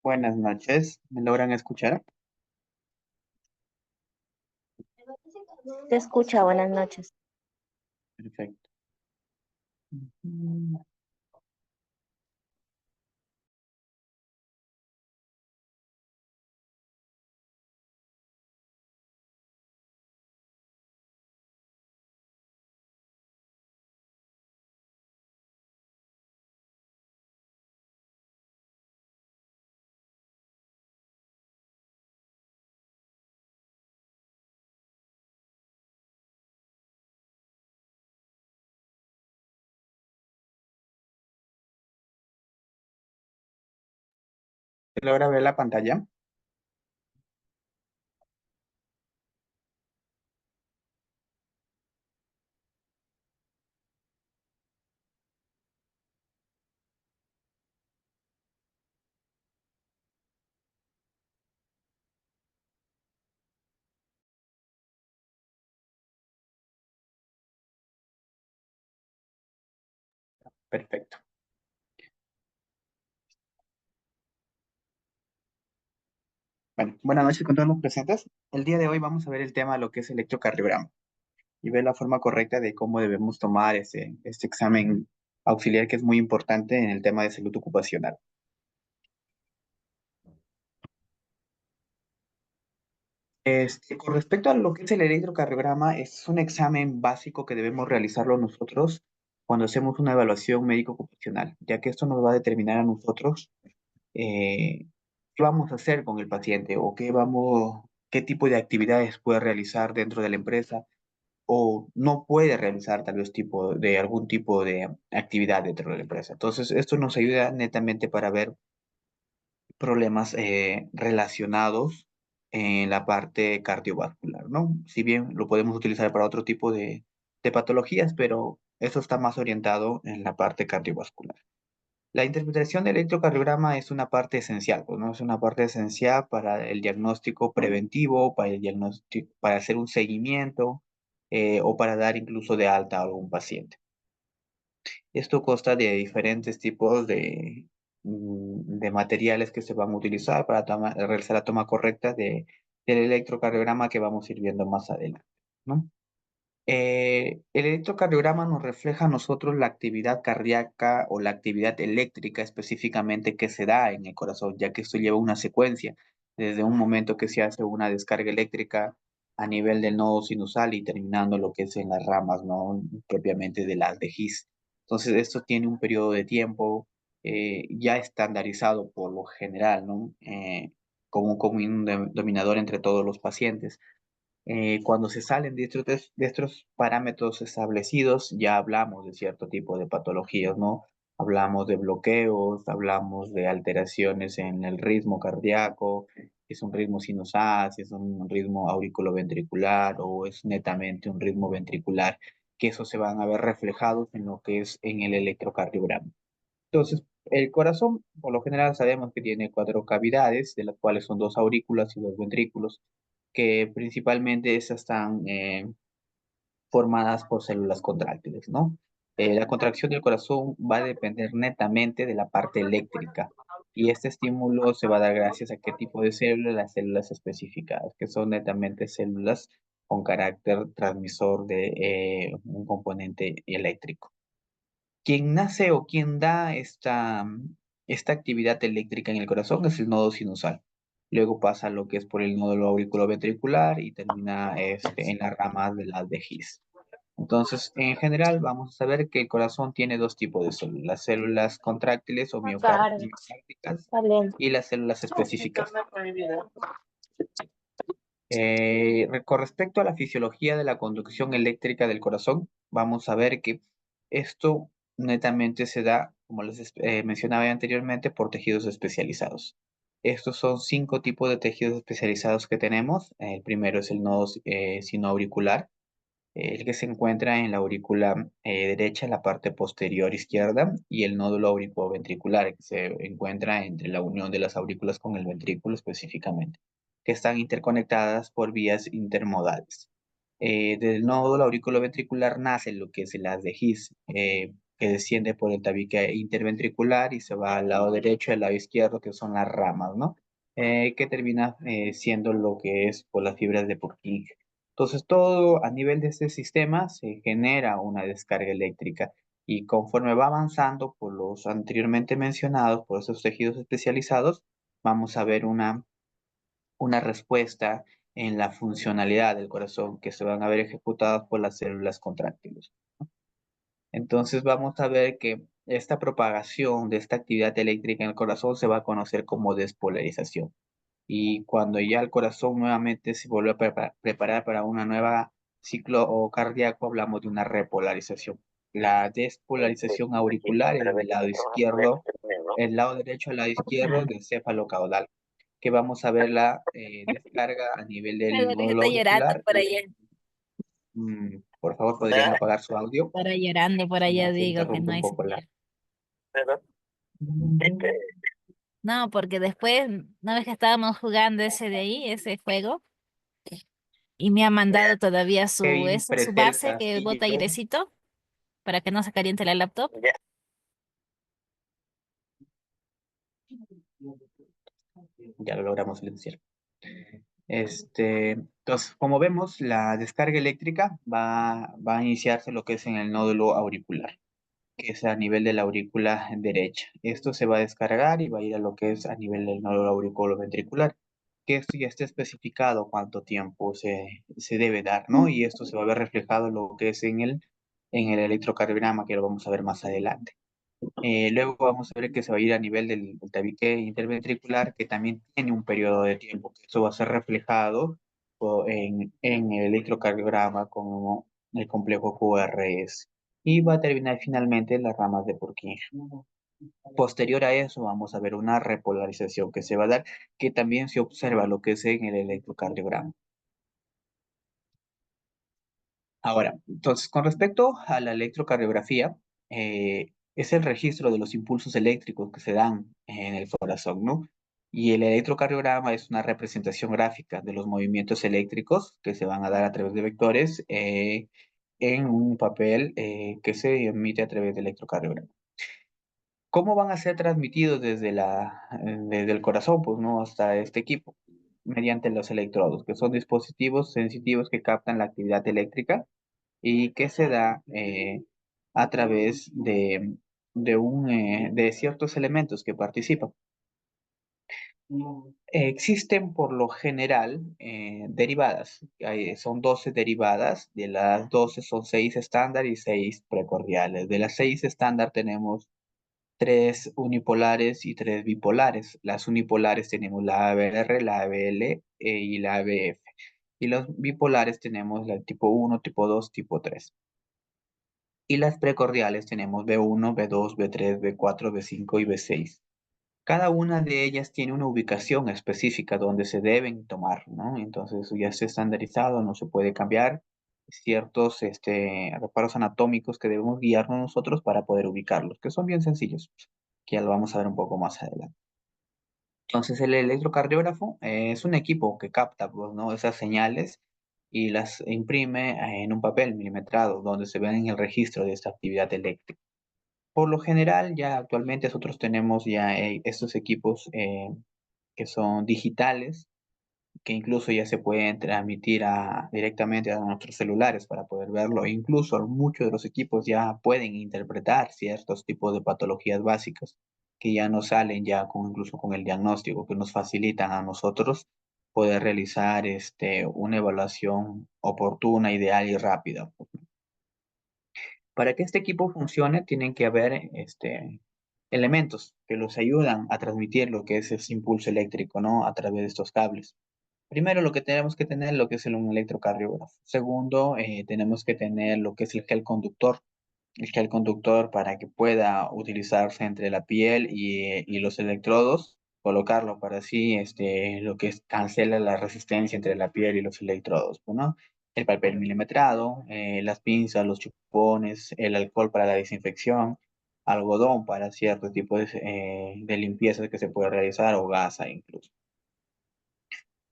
Buenas noches, ¿me logran escuchar? Te escucha, buenas noches. Perfecto. Mm, ¿Se logra ver la pantalla? Perfecto. Bueno, buenas noches con todos los presentes. El día de hoy vamos a ver el tema de lo que es electrocardiograma y ver la forma correcta de cómo debemos tomar este examen auxiliar que es muy importante en el tema de salud ocupacional. Con respecto a lo que es el electrocardiograma, es un examen básico que debemos realizarlo nosotros cuando hacemos una evaluación médico-ocupacional, ya que esto nos va a determinar a nosotros qué vamos a hacer con el paciente o qué tipo de actividades puede realizar dentro de la empresa o no puede realizar tal vez algún tipo de actividad dentro de la empresa. Entonces, esto nos ayuda netamente para ver problemas relacionados en la parte cardiovascular, ¿no? Si bien lo podemos utilizar para otro tipo de patologías, pero eso está más orientado en la parte cardiovascular. La interpretación del electrocardiograma es una parte esencial, pues, ¿no? Es una parte esencial para el diagnóstico preventivo, para el diagnóstico, para hacer un seguimiento o para dar incluso de alta a algún paciente. Esto consta de diferentes tipos de materiales que se van a utilizar para realizar la toma correcta del electrocardiograma que vamos a ir viendo más adelante, ¿no? El electrocardiograma nos refleja a nosotros la actividad cardíaca o la actividad eléctrica específicamente que se da en el corazón, ya que esto lleva una secuencia desde un momento que se hace una descarga eléctrica a nivel del nodo sinusal y terminando lo que es en las ramas, ¿no? Propiamente de las de His. Entonces, esto tiene un periodo de tiempo ya estandarizado por lo general, ¿no? Como un común denominador entre todos los pacientes. Cuando se salen de estos parámetros establecidos, ya hablamos de cierto tipo de patologías, ¿no? Hablamos de bloqueos, hablamos de alteraciones en el ritmo cardíaco, es un ritmo sinusal, si es un ritmo auriculoventricular o es netamente un ritmo ventricular, que eso se van a ver reflejados en lo que es en el electrocardiograma. Entonces, el corazón, por lo general, sabemos que tiene cuatro cavidades, de las cuales son dos aurículas y dos ventrículos, que principalmente esas están formadas por células contráctiles, ¿no? La contracción del corazón va a depender netamente de la parte eléctrica y este estímulo se va a dar gracias a qué tipo de células, las células especificadas, que son netamente células con carácter transmisor de un componente eléctrico. Quien nace o quien da esta actividad eléctrica en el corazón es el nodo sinusal. Luego pasa lo que es por el nódulo auriculoventricular y termina en las ramas de las de His. Entonces, en general, vamos a saber que el corazón tiene dos tipos de células contráctiles o Claro, miocárticas está bien. y las células específicas. Con respecto a la fisiología de la conducción eléctrica del corazón, vamos a ver que esto netamente se da, como mencionaba anteriormente, por tejidos especializados. Estos son 5 tipos de tejidos especializados que tenemos. El primero es el nodo sinoauricular, el que se encuentra en la aurícula derecha, en la parte posterior izquierda, y el nódulo auriculoventricular, que se encuentra entre la unión de las aurículas con el ventrículo específicamente, que están interconectadas por vías intermodales. Del nódulo auriculoventricular nace lo que es el haz de His, que desciende por el tabique interventricular y se va al lado derecho y al lado izquierdo, que son las ramas, ¿no? Que termina siendo lo que es por las fibras de Purkinje. Entonces, todo a nivel de este sistema se genera una descarga eléctrica y conforme va avanzando por los anteriormente mencionados, por esos tejidos especializados, vamos a ver una respuesta en la funcionalidad del corazón que se van a ver ejecutadas por las células contráctiles. Entonces, vamos a ver que esta propagación de esta actividad eléctrica en el corazón se va a conocer como despolarización. Y cuando ya el corazón nuevamente se vuelve a preparar para una nueva ciclo o cardíaco, hablamos de una repolarización. La despolarización auricular es del lado izquierdo, el lado derecho al lado izquierdo del céfalo caudal, que vamos a ver la descarga a nivel Me del duele que nódulo está llorando auricular. por allá. Por favor, podrían apagar su audio, Para llorando por si allá no se digo que interrumpe no un hay poco la... señal. No, porque después, una vez que estábamos jugando ese de ahí, ese juego, y me ha mandado todavía su, Kevin, eso, su base presenta que bota síguito. airecito para que no se caliente la laptop. Ya lo logramos silenciar. Entonces, como vemos, la descarga eléctrica va a iniciarse lo que es en el nódulo auricular, que es a nivel de la aurícula derecha. Esto se va a descargar y va a ir a lo que es a nivel del nódulo auriculoventricular, que esto ya está especificado cuánto tiempo se debe dar, ¿no? Y esto se va a ver reflejado en lo que es en el electrocardiograma, que lo vamos a ver más adelante. Luego vamos a ver que se va a ir a nivel del tabique interventricular, que también tiene un periodo de tiempo. Eso va a ser reflejado en el electrocardiograma como el complejo QRS. Y va a terminar finalmente en las ramas de Purkinje. Posterior a eso, vamos a ver una repolarización que se va a dar, que también se observa lo que es en el electrocardiograma. Ahora, entonces, con respecto a la electrocardiografía, es el registro de los impulsos eléctricos que se dan en el corazón, ¿no? Y el electrocardiograma es una representación gráfica de los movimientos eléctricos que se van a dar a través de vectores en un papel que se emite a través del electrocardiograma. ¿Cómo van a ser transmitidos desde el corazón, pues, ¿no? Hasta este equipo? Mediante los electrodos, que son dispositivos sensitivos que captan la actividad eléctrica y que se da a través de ciertos elementos que participan. Existen por lo general derivadas. Son 12 derivadas. De las 12 son 6 estándar y 6 precordiales. De las 6 estándar tenemos 3 unipolares y 3 bipolares. Las unipolares tenemos la ABR, la ABL y la ABF. Y los bipolares tenemos la tipo 1, tipo 2, tipo 3. Y las precordiales tenemos B1, B2, B3, B4, B5 y B6. Cada una de ellas tiene una ubicación específica donde se deben tomar, ¿no? Entonces eso ya está estandarizado, no se puede cambiar. Ciertos reparos anatómicos que debemos guiarnos nosotros para poder ubicarlos, que son bien sencillos, que ya lo vamos a ver un poco más adelante. Entonces el electrocardiógrafo es un equipo que capta, pues, ¿no? Esas señales y las imprime en un papel milimetrado donde se ven en el registro de esta actividad eléctrica. Por lo general, ya actualmente nosotros tenemos ya estos equipos que son digitales, que incluso ya se pueden transmitir directamente a nuestros celulares para poder verlo. E incluso muchos de los equipos ya pueden interpretar ciertos tipos de patologías básicas que ya nos salen ya incluso con el diagnóstico, que nos facilitan a nosotros poder realizar una evaluación oportuna, ideal y rápida. Para que este equipo funcione, tienen que haber elementos que los ayudan a transmitir lo que es ese impulso eléctrico, ¿no? A través de estos cables. Primero, lo que tenemos que tener lo que es un electrocardiógrafo. Segundo, tenemos que tener lo que es el gel conductor. El gel conductor para que pueda utilizarse entre la piel y los electrodos, colocarlo para así, lo que es, cancela la resistencia entre la piel y los electrodos, pues, ¿no? El papel milimetrado, las pinzas, los chupones, el alcohol para la desinfección, algodón para cierto tipo de limpieza que se puede realizar o gasa incluso.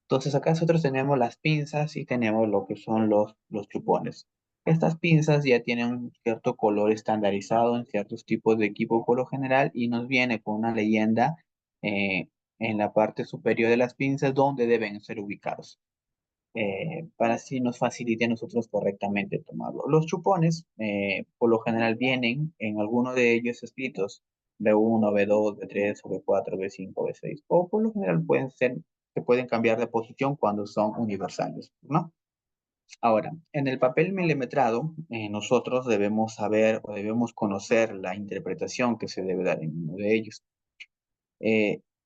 Entonces acá nosotros tenemos las pinzas y tenemos lo que son los chupones. Estas pinzas ya tienen un cierto color estandarizado en ciertos tipos de equipo por lo general y nos viene con una leyenda eh, en la parte superior de las pinzas donde deben ser ubicados, para así nos facilite a nosotros correctamente tomarlo. Los chupones por lo general vienen en alguno de ellos escritos B1, B2, B3, o B4, B5, B6, o por lo general se pueden cambiar de posición cuando son universales, ¿no? Ahora, en el papel milimetrado, nosotros debemos saber o debemos conocer la interpretación que se debe dar en uno de ellos.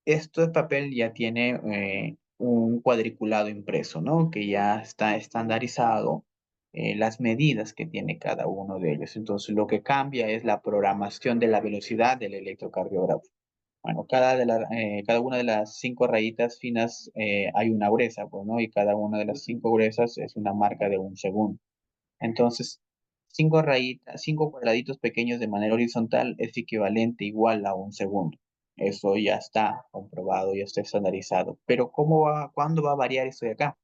Esto de papel ya tiene un cuadriculado impreso, ¿no? Que ya está estandarizado las medidas que tiene cada uno de ellos. Entonces, lo que cambia es la programación de la velocidad del electrocardiógrafo. Bueno, cada una de las cinco rayitas finas hay una gruesa, pues, ¿no? Y cada una de las cinco gruesas es una marca de un segundo. Entonces, cinco rayitas, cinco cuadraditos pequeños de manera horizontal es equivalente igual a un segundo. Eso ya está comprobado, ya está estandarizado. Pero ¿cuándo va a variar esto de acá?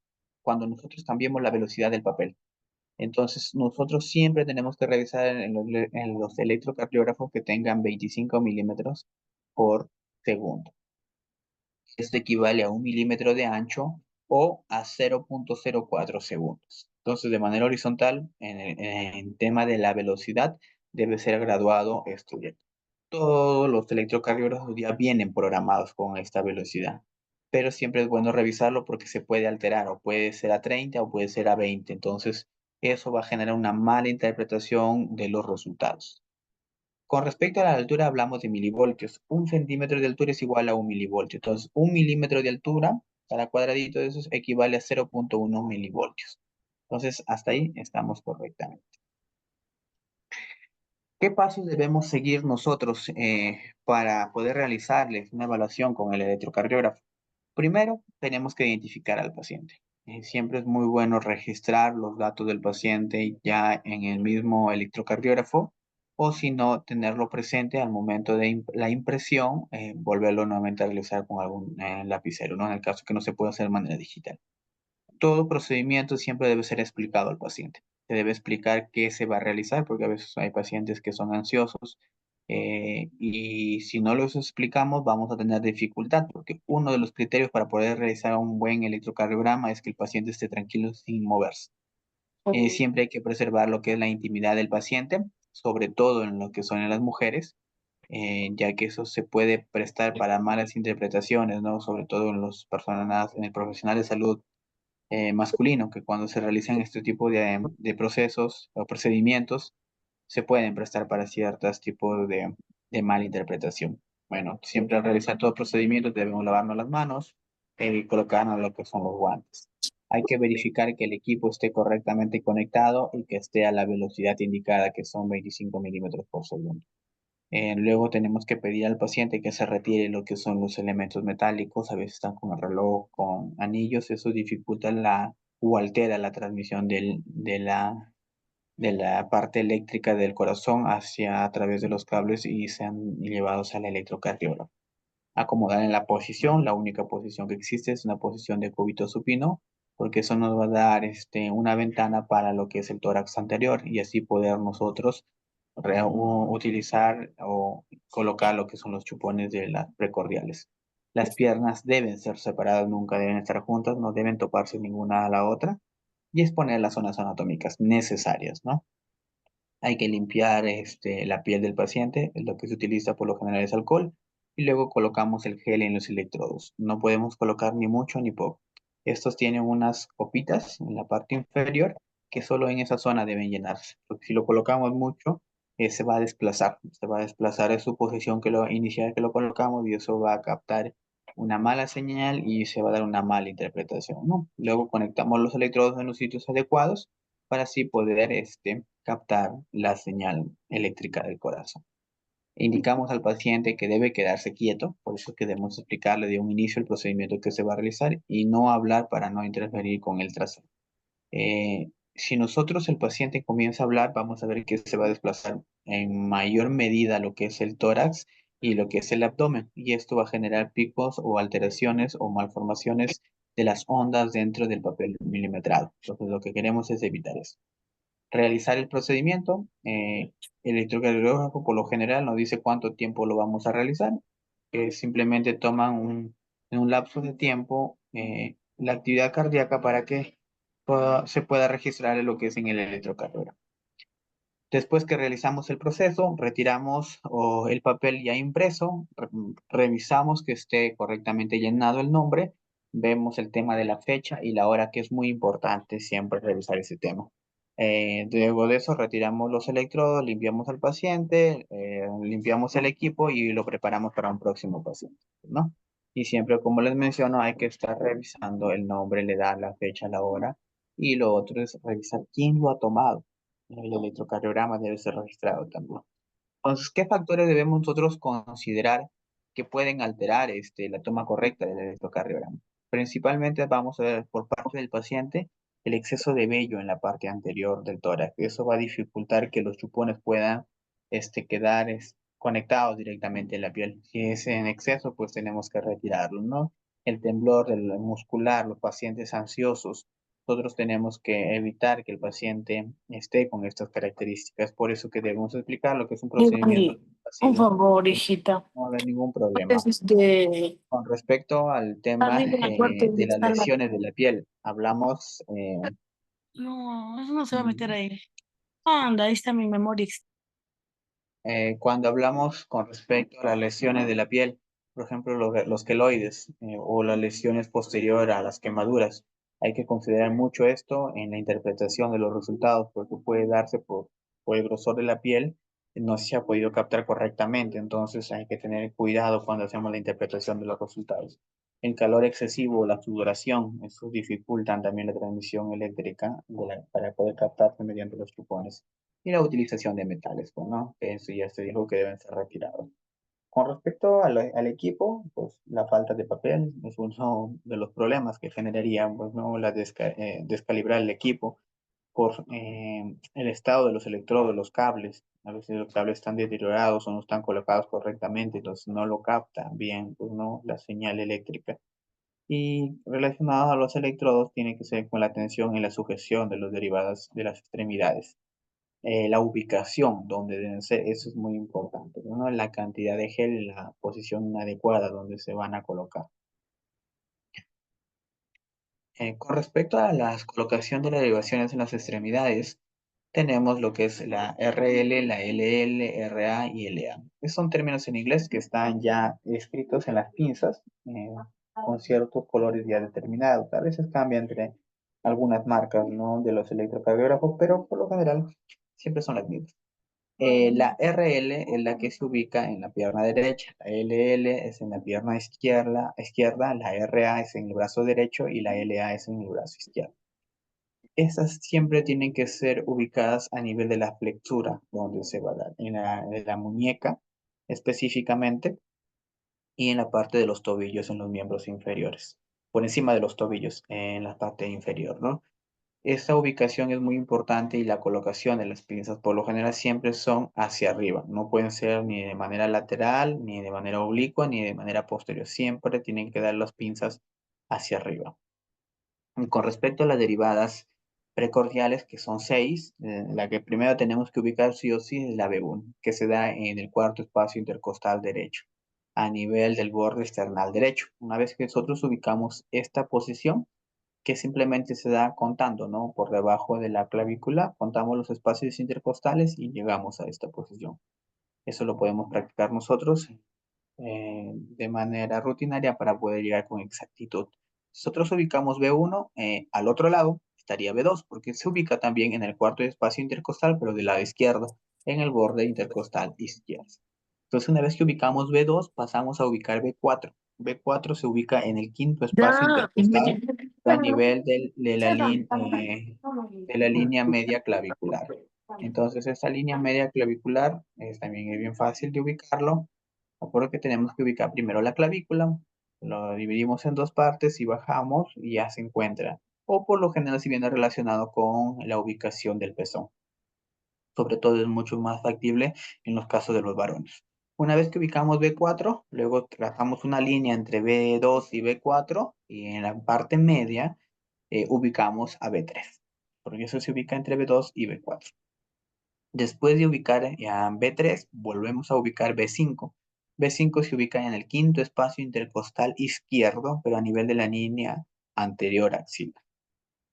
Cuando nosotros cambiemos la velocidad del papel. Entonces, nosotros siempre tenemos que revisar en los electrocardiógrafos que tengan 25 milímetros por segundo. Esto equivale a 1 milímetro de ancho o a 0,04 segundos. Entonces, de manera horizontal, en tema de la velocidad, debe ser graduado esto ya. Todos los electrocardiógrafos ya vienen programados con esta velocidad, pero siempre es bueno revisarlo porque se puede alterar, o puede ser a 30 o puede ser a 20. Entonces, eso va a generar una mala interpretación de los resultados. Con respecto a la altura, hablamos de milivoltios. 1 centímetro de altura es igual a 1 milivoltio. Entonces, 1 milímetro de altura, cada cuadradito de esos equivale a 0,1 milivoltios. Entonces, hasta ahí estamos correctamente. ¿Qué pasos debemos seguir nosotros para poder realizarles una evaluación con el electrocardiógrafo? Primero, tenemos que identificar al paciente. Siempre es muy bueno registrar los datos del paciente ya en el mismo electrocardiógrafo o si no, tenerlo presente al momento de la impresión, volverlo nuevamente a realizar con algún lapicero, ¿no? En el caso que no se pueda hacer de manera digital. Todo procedimiento siempre debe ser explicado al paciente. Se debe explicar qué se va a realizar, porque a veces hay pacientes que son ansiosos y si no los explicamos vamos a tener dificultad, porque uno de los criterios para poder realizar un buen electrocardiograma es que el paciente esté tranquilo sin moverse. Siempre hay que preservar lo que es la intimidad del paciente, sobre todo en lo que son en las mujeres, ya que eso se puede prestar para malas interpretaciones, ¿no? Sobre todo en el profesional de salud masculino, que cuando se realizan este tipo de procesos o procedimientos, se pueden prestar para ciertos tipos de mala interpretación. Bueno, siempre al realizar todo procedimiento debemos lavarnos las manos y colocarnos lo que son los guantes. Hay que verificar que el equipo esté correctamente conectado y que esté a la velocidad indicada, que son 25 milímetros por segundo. Luego tenemos que pedir al paciente que se retire lo que son los elementos metálicos, a veces están con el reloj, con anillos, eso dificulta o altera la transmisión de la parte eléctrica del corazón hacia a través de los cables y sean llevados al electrocardiógrafo. Acomodar en la posición, la única posición que existe es una posición de cúbito supino, porque eso nos va a dar una ventana para lo que es el tórax anterior y así poder nosotros utilizar o colocar lo que son los chupones de las precordiales. Las piernas deben ser separadas, nunca deben estar juntas, no deben toparse ninguna a la otra y exponer las zonas anatómicas necesarias, ¿no? Hay que limpiar la piel del paciente, lo que se utiliza por lo general es alcohol, y luego colocamos el gel en los electrodos. No podemos colocar ni mucho ni poco. Estos tienen unas copitas en la parte inferior que solo en esa zona deben llenarse, porque si lo colocamos mucho, se va a desplazar de su posición que lo inicial que lo colocamos y eso va a captar una mala señal y se va a dar una mala interpretación, ¿no? Luego conectamos los electrodos en los sitios adecuados para así poder captar la señal eléctrica del corazón. Indicamos al paciente que debe quedarse quieto, por eso que debemos explicarle de un inicio el procedimiento que se va a realizar y no hablar para no interferir con el trazado. Si nosotros, el paciente, comienza a hablar, vamos a ver que se va a desplazar en mayor medida lo que es el tórax y lo que es el abdomen, y esto va a generar picos o alteraciones o malformaciones de las ondas dentro del papel milimetrado. Entonces, lo que queremos es evitar eso. Realizar el procedimiento. El electrocardiógrafo por lo general nos dice cuánto tiempo lo vamos a realizar. Simplemente toman en un lapso de tiempo la actividad cardíaca para que se pueda registrar lo que es en el electrocardiograma. Después que realizamos el proceso, retiramos el papel ya impreso, revisamos que esté correctamente llenado el nombre, vemos el tema de la fecha y la hora, que es muy importante siempre revisar ese tema. Luego de eso, retiramos los electrodos, limpiamos al paciente, limpiamos el equipo y lo preparamos para un próximo paciente, ¿no? Y siempre, como les menciono, hay que estar revisando el nombre, la edad, la fecha, la hora. Y lo otro es revisar quién lo ha tomado. El electrocardiograma debe ser registrado también. Entonces, ¿qué factores debemos nosotros considerar que pueden alterar la toma correcta del electrocardiograma? Principalmente vamos a ver por parte del paciente el exceso de vello en la parte anterior del tórax. Eso va a dificultar que los chupones puedan quedar conectados directamente en la piel. Si es en exceso, pues tenemos que retirarlo, ¿no? El temblor del muscular, los pacientes ansiosos, nosotros tenemos que evitar que el paciente esté con estas características. Por eso que debemos explicar lo que es un procedimiento Ivani, un pasivo. favor, hijita. No va a haber ningún problema. Es Con respecto al tema arriba en la puerta donde de las está la... lesiones de la piel, hablamos No, eso no se va a meter mm, ahí. Anda, ahí está mi memoria. cuando hablamos con respecto a las lesiones de la piel, por ejemplo, los queloides o las lesiones posteriores a las quemaduras, hay que considerar mucho esto en la interpretación de los resultados, porque puede darse por el grosor de la piel, no se ha podido captar correctamente, entonces hay que tener cuidado cuando hacemos la interpretación de los resultados. El calor excesivo, la sudoración, eso dificultan también la transmisión eléctrica para poder captarse mediante los chupones y la utilización de metales, pues, ¿no? Eso ya se dijo que deben ser retirados. Con respecto al equipo, pues la falta de papel es uno de los problemas que generaría, pues, ¿no? Descalibrar el equipo por el estado de los electrodos, los cables. A veces los cables están deteriorados o no están colocados correctamente, entonces no lo captan bien, pues, ¿no? La señal eléctrica. Y relacionado a los electrodos, tiene que ser con la tensión y la sujeción de los derivados de las extremidades, la ubicación donde deben ser, eso es muy importante, ¿no? La cantidad de gel y la posición adecuada donde se van a colocar. Con respecto a la colocación de las derivaciones en las extremidades, tenemos lo que es la RL, la LL, RA y LA. Estos son términos en inglés que están ya escritos en las pinzas con ciertos colores ya determinados. A veces cambia entre algunas marcas, ¿no? De los electrocardiógrafos, pero por lo general siempre son las mismas. La RL es la que se ubica en la pierna derecha, la LL es en la pierna izquierda, la RA es en el brazo derecho y la LA es en el brazo izquierdo. Estas siempre tienen que ser ubicadas a nivel de la flexura, donde se va a dar, en la muñeca específicamente y en la parte de los tobillos, en los miembros inferiores, por encima de los tobillos, en la parte inferior, ¿no? Esta ubicación es muy importante y la colocación de las pinzas por lo general siempre son hacia arriba. No pueden ser ni de manera lateral, ni de manera oblicua, ni de manera posterior. Siempre tienen que dar las pinzas hacia arriba. Y con respecto a las derivadas precordiales, que son seis, la que primero tenemos que ubicar sí o sí es la B1, que se da en el cuarto espacio intercostal derecho. a nivel del borde external derecho. Una vez que nosotros ubicamos esta posición, que simplemente se da contando, ¿no? Por debajo de la clavícula, contamos los espacios intercostales y llegamos a esta posición. Eso lo podemos practicar nosotros de manera rutinaria para poder llegar con exactitud. Nosotros ubicamos B1, al otro lado estaría B2, porque se ubica también en el cuarto espacio intercostal, pero del lado izquierdo, en el borde intercostal izquierdo. Entonces, una vez que ubicamos B2, pasamos a ubicar B4. B4 se ubica en el quinto espacio Ya, intercostal a nivel de la línea media clavicular. Entonces, esta línea media clavicular también es bien fácil de ubicarlo, porque tenemos que ubicar primero la clavícula, lo dividimos en dos partes y bajamos y ya se encuentra. O por lo general si viene relacionado con la ubicación del pezón. Sobre todo es mucho más factible en los casos de los varones. Una vez que ubicamos B4, luego trazamos una línea entre B2 y B4 y en la parte media ubicamos a B3. Porque eso se ubica entre B2 y B4. Después de ubicar a B3, volvemos a ubicar B5. B5 se ubica en el quinto espacio intercostal izquierdo, pero a nivel de la línea anterior axilar.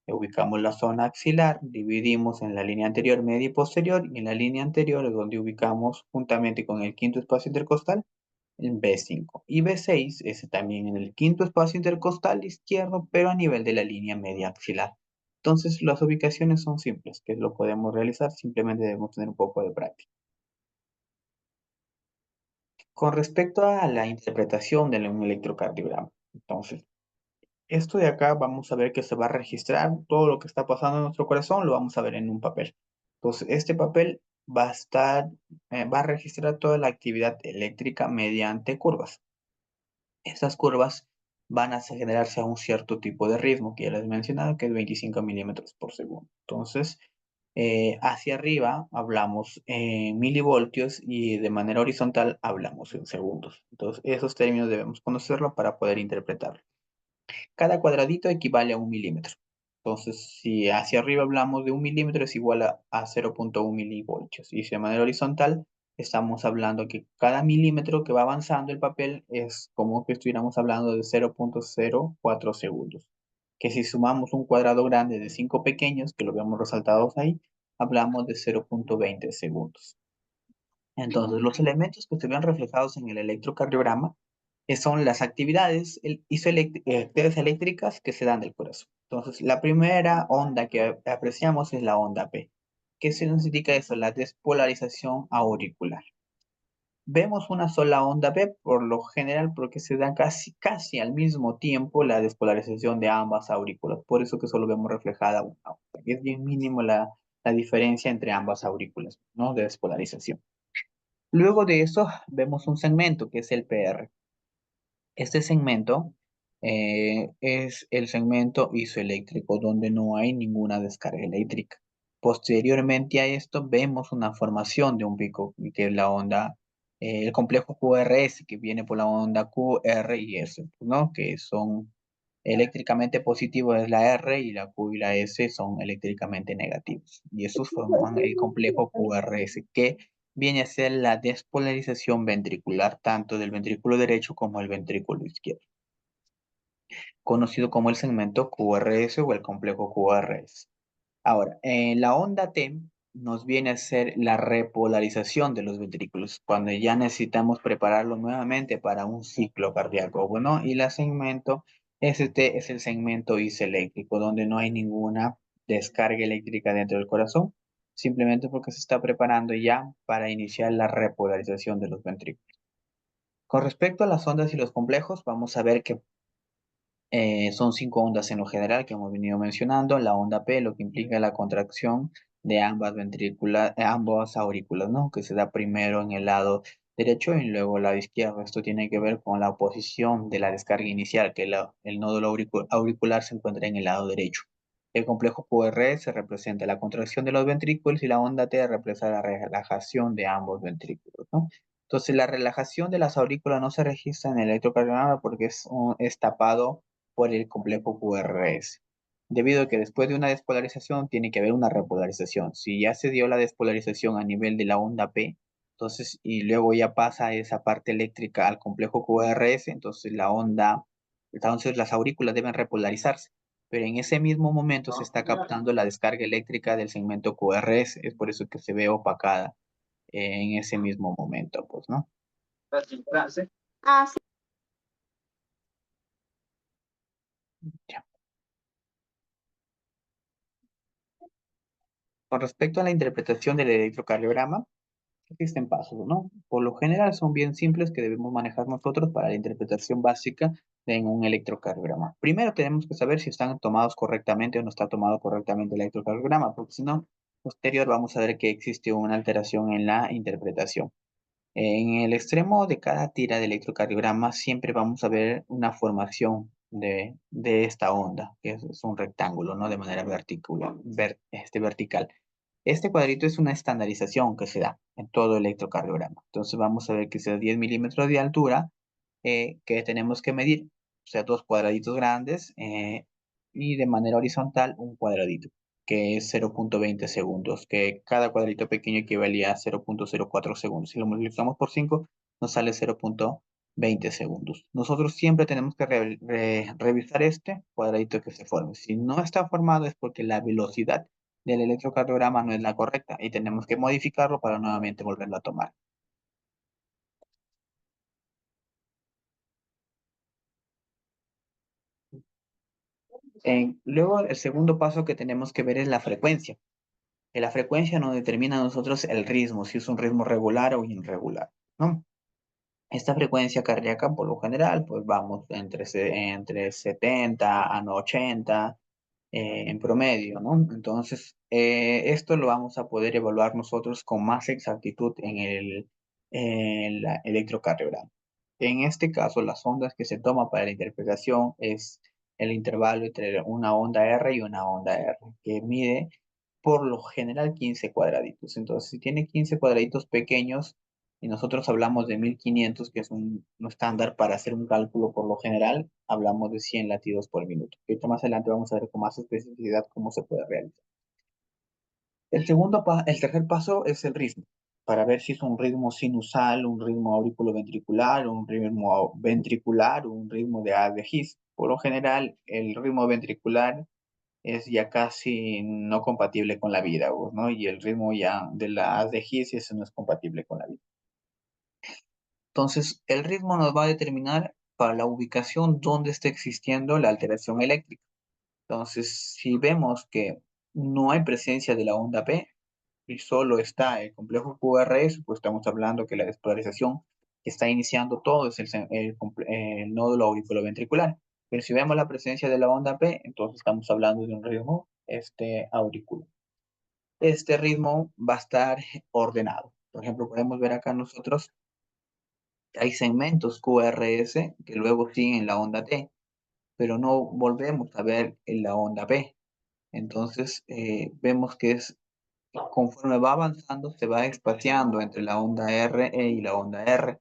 Ubicamos la zona axilar, dividimos en la línea anterior, media y posterior, y en la línea anterior es donde ubicamos juntamente con el quinto espacio intercostal en B5. Y B6 es también en el quinto espacio intercostal izquierdo, pero a nivel de la línea media axilar. Entonces, las ubicaciones son simples, que lo podemos realizar, simplemente debemos tener un poco de práctica. Con respecto a la interpretación de un electrocardiograma, entonces, esto de acá vamos a ver que se va a registrar todo lo que está pasando en nuestro corazón, lo vamos a ver en un papel. Entonces, este papel va a estar, va a registrar toda la actividad eléctrica mediante curvas. Estas curvas van a generarse a un cierto tipo de ritmo que ya les he mencionado, que es 25 milímetros por segundo. Entonces, hacia arriba hablamos en milivoltios y de manera horizontal hablamos en segundos. Entonces, esos términos debemos conocerlo para poder interpretarlo. Cada cuadradito equivale a 1 milímetro. Entonces, si hacia arriba hablamos de 1 milímetro, es igual a 0,1 milivoltios. Y si de manera horizontal, estamos hablando que cada milímetro que va avanzando el papel es como que estuviéramos hablando de 0,04 segundos. Que si sumamos un cuadrado grande de 5 pequeños, que lo vemos resaltados ahí, hablamos de 0,20 segundos. Entonces, los elementos que se ven reflejados en el electrocardiograma son las actividades actividades eléctricas que se dan del corazón. Entonces, la primera onda que apreciamos es la onda P. ¿Qué significa eso? La despolarización auricular. Vemos una sola onda P por lo general porque se da casi al mismo tiempo la despolarización de ambas aurículas. Por eso que solo vemos reflejada una onda. Es bien mínimo la diferencia entre ambas aurículas, ¿no? De despolarización. Luego de eso, vemos un segmento que es el PR. Este segmento es el segmento isoeléctrico donde no hay ninguna descarga eléctrica. Posteriormente a esto vemos una formación de un pico que es la onda, el complejo QRS que viene por la onda Q, R y S, ¿no? Que son eléctricamente positivos es la R y la Q y la S son eléctricamente negativos. Y esos forman el complejo QRS que viene a ser la despolarización ventricular tanto del ventrículo derecho como el ventrículo izquierdo, conocido como el segmento QRS o el complejo QRS. Ahora, la onda T nos viene a ser la repolarización de los ventrículos, cuando ya necesitamos prepararlo nuevamente para un ciclo cardíaco. Bueno, y la segmento ST es el segmento isoeléctrico, donde no hay ninguna descarga eléctrica dentro del corazón, simplemente porque se está preparando ya para iniciar la repolarización de los ventrículos. Con respecto a las ondas y los complejos, vamos a ver que son 5 ondas en lo general que hemos venido mencionando. La onda P, lo que implica la contracción de ambas aurículas, ¿no? Que se da primero en el lado derecho y luego el lado izquierdo. Esto tiene que ver con la oposición de la descarga inicial, que el nódulo auricular se encuentra en el lado derecho. El complejo QR se representa la contracción de los ventrículos y la onda T representa la relajación de ambos ventrículos, ¿no? Entonces, la relajación de las aurículas no se registra en el electrocardiograma porque es tapado por el complejo QRS. Debido a que después de una despolarización tiene que haber una repolarización. Si ya se dio la despolarización a nivel de la onda P, Entonces, y luego ya pasa esa parte eléctrica al complejo QRS, entonces entonces las aurículas deben repolarizarse, pero en ese mismo momento se está captando la descarga eléctrica del segmento QRS, es por eso que se ve opacada en ese mismo momento, pues, ¿no? Ya. Con respecto a la interpretación del electrocardiograma, existen pasos, ¿no? Por lo general son bien simples que debemos manejar nosotros para la interpretación básica en un electrocardiograma. Primero tenemos que saber si están tomados correctamente o no está tomado correctamente el electrocardiograma, porque si no, posterior vamos a ver que existe una alteración en la interpretación. En el extremo de cada tira de electrocardiograma siempre vamos a ver una formación de esta onda, que es un rectángulo, ¿no? De manera vertical. Este cuadrito es una estandarización que se da en todo electrocardiograma. Entonces vamos a ver que sea 10 milímetros de altura que tenemos que medir, o sea, dos cuadraditos grandes y de manera horizontal un cuadradito, que es 0,20 segundos, que cada cuadrito pequeño equivalía a 0,04 segundos. Si lo multiplicamos por 5, nos sale 0,20 segundos. Nosotros siempre tenemos que revisar este cuadradito que se forme. Si no está formado es porque la velocidad del electrocardiograma no es la correcta y tenemos que modificarlo para nuevamente volverlo a tomar. Luego, el segundo paso que tenemos que ver es la frecuencia. La frecuencia nos determina a nosotros el ritmo, si es un ritmo regular o irregular, ¿no? Esta frecuencia cardíaca, por lo general, pues vamos entre 70 a 80 en promedio, ¿no? Entonces, esto lo vamos a poder evaluar nosotros con más exactitud en el electrocardiograma. En este caso, las ondas que se toma para la interpretación es el intervalo entre una onda R y una onda R, que mide por lo general 15 cuadraditos. Entonces, si tiene 15 cuadraditos pequeños y nosotros hablamos de 1500, que es un estándar para hacer un cálculo por lo general, hablamos de 100 latidos por minuto. Esto más adelante vamos a ver con más especificidad cómo se puede realizar. El tercer paso es el ritmo, para ver si es un ritmo sinusal, un ritmo auriculoventricular, un ritmo ventricular o un ritmo de haz de His. Por lo general, el ritmo ventricular es ya casi no compatible con la vida, ¿no? Y el ritmo ya de la haz de His, ese no es compatible con la vida. Entonces, el ritmo nos va a determinar para la ubicación donde está existiendo la alteración eléctrica. Entonces, si vemos que no hay presencia de la onda P y solo está el complejo QRS, pues estamos hablando que la despolarización que está iniciando todo es el nódulo auriculoventricular. Pero si vemos la presencia de la onda P, entonces estamos hablando de un ritmo auricular. Este ritmo va a estar ordenado. Por ejemplo, podemos ver acá nosotros hay segmentos QRS que luego siguen la onda T, pero no volvemos a ver en la onda P. Entonces, vemos que conforme va avanzando, se va espaciando entre la onda R y la onda R.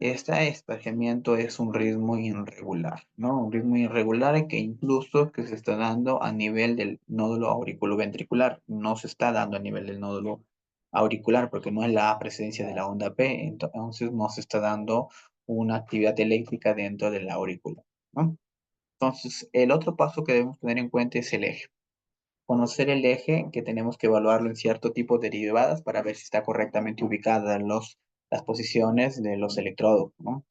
Este espaciamiento es un ritmo irregular, ¿no? Un ritmo irregular que incluso que se está dando a nivel del nódulo auriculoventricular, no se está dando a nivel del nódulo auricular porque no es la presencia de la onda P, entonces no se está dando una actividad eléctrica dentro de la aurícula, ¿no? Entonces, el otro paso que debemos tener en cuenta es el eje. Conocer el eje, que tenemos que evaluarlo en cierto tipo de derivadas para ver si está correctamente ubicada las posiciones de los electrodos, ¿no?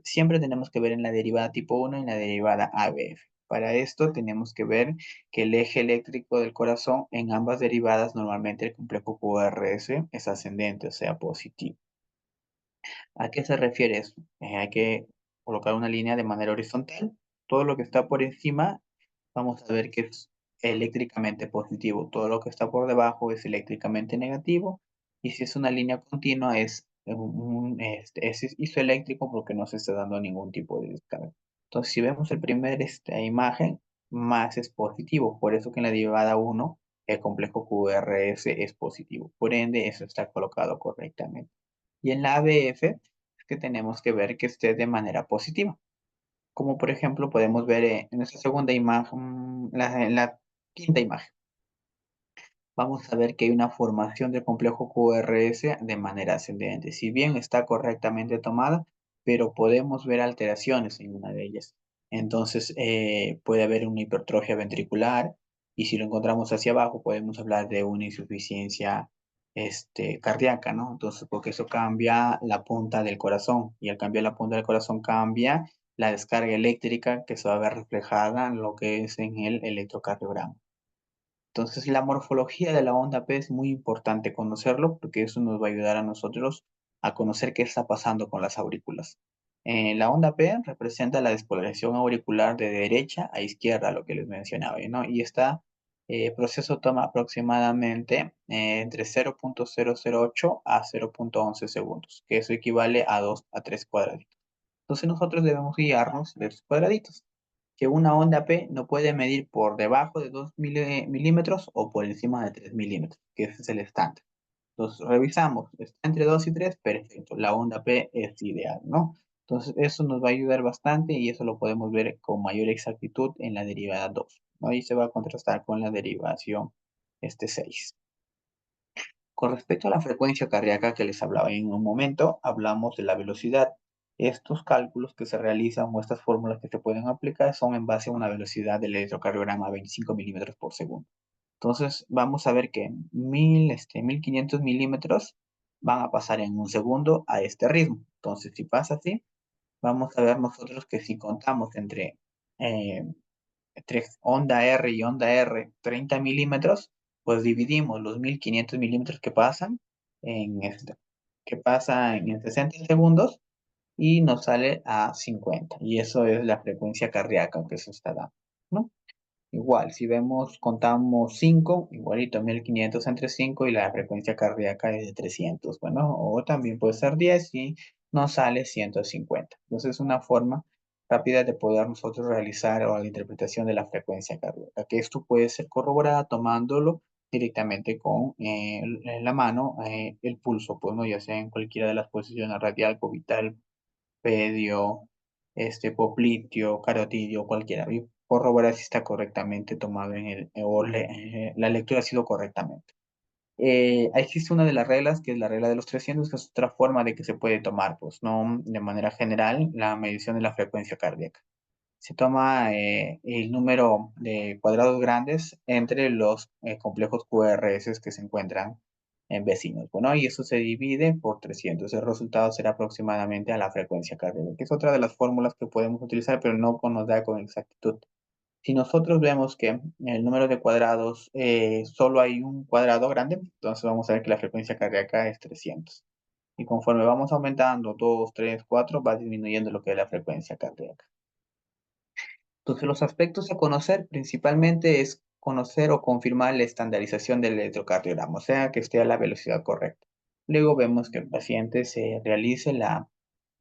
Siempre tenemos que ver en la derivada tipo 1 y en la derivada ABF. Para esto tenemos que ver que el eje eléctrico del corazón en ambas derivadas normalmente el complejo QRS es ascendente, o sea, positivo. ¿A qué se refiere eso? Hay que colocar una línea de manera horizontal. Todo lo que está por encima, vamos a ver que es eléctricamente positivo. Todo lo que está por debajo es eléctricamente negativo. Y si es una línea continua, es isoeléctrico porque no se está dando ningún tipo de descarga. Entonces, si vemos el primer imagen, más es positivo. Por eso que en la derivada 1, el complejo QRS es positivo. Por ende, eso está colocado correctamente. Y en la ABF es que tenemos que ver que esté de manera positiva. Como por ejemplo podemos ver en esta segunda imagen, en la quinta imagen. vamos a ver que hay una formación del complejo QRS de manera ascendente. Si bien está correctamente tomada, pero podemos ver alteraciones en una de ellas. Entonces, puede haber una hipertrofia ventricular y si lo encontramos hacia abajo, podemos hablar de una insuficiencia cardíaca, ¿no? Entonces, porque eso cambia la punta del corazón y al cambiar la punta del corazón cambia la descarga eléctrica que se va a ver reflejada en lo que es en el electrocardiograma. Entonces, la morfología de la onda P es muy importante conocerlo porque eso nos va a ayudar a nosotros a conocer qué está pasando con las aurículas. La onda P representa la despolarización auricular de derecha a izquierda, lo que les mencionaba, ¿no? Y este proceso toma aproximadamente entre 0,008 a 0,11 segundos, que eso equivale a 2 a 3 cuadraditos. Entonces, nosotros debemos guiarnos de estos cuadraditos que una onda P no puede medir por debajo de 2 milímetros o por encima de 3 milímetros, que ese es el estándar. Entonces, revisamos, está entre 2 y 3, perfecto, la onda P es ideal, ¿no? Entonces, eso nos va a ayudar bastante y eso lo podemos ver con mayor exactitud en la derivada 2, ¿no? Y se va a contrastar con la derivación 6. Con respecto a la frecuencia cardíaca que les hablaba en un momento, hablamos de la velocidad. Estos cálculos que se realizan o estas fórmulas que se pueden aplicar son en base a una velocidad del electrocardiograma a 25 milímetros por segundo. Entonces, vamos a ver que 1500 milímetros van a pasar en un segundo a este ritmo. Entonces, si pasa así, vamos a ver nosotros que si contamos eh, entre onda R y onda R 30 milímetros, pues dividimos los 1500 milímetros que pasan que pasa en 60 segundos y nos sale a 50. Y eso es la frecuencia cardíaca que se está dando, ¿no? Igual, si vemos, contamos 5 igualito 1500 entre 5 y la frecuencia cardíaca es de 300. Bueno, o también puede ser 10 y nos sale 150. Entonces, es una forma rápida de poder nosotros realizar o la interpretación de la frecuencia cardíaca, que esto puede ser corroborada tomándolo directamente con en la mano el pulso, pues, ¿no? Ya sea en cualquiera de las posiciones radial, cubital, pedio, popliteo, carotidio, cualquiera. Y corroborar si está correctamente tomado la lectura ha sido correctamente. Existe una de las reglas, que es la regla de los 300, que es otra forma de que se puede tomar, pues, no de manera general, la medición de la frecuencia cardíaca. Se toma el número de cuadrados grandes entre los complejos QRS que se encuentran en vecinos. Bueno, y eso se divide por 300. El resultado será aproximadamente a la frecuencia cardíaca, que es otra de las fórmulas que podemos utilizar, pero no nos da con exactitud. Si nosotros vemos que el número de cuadrados, solo hay un cuadrado grande, entonces vamos a ver que la frecuencia cardíaca es 300. Y conforme vamos aumentando 2, 3, 4, va disminuyendo lo que es la frecuencia cardíaca. Entonces, los aspectos a conocer principalmente es conocer o confirmar la estandarización del electrocardiograma, o sea, que esté a la velocidad correcta. Luego vemos que el paciente se realice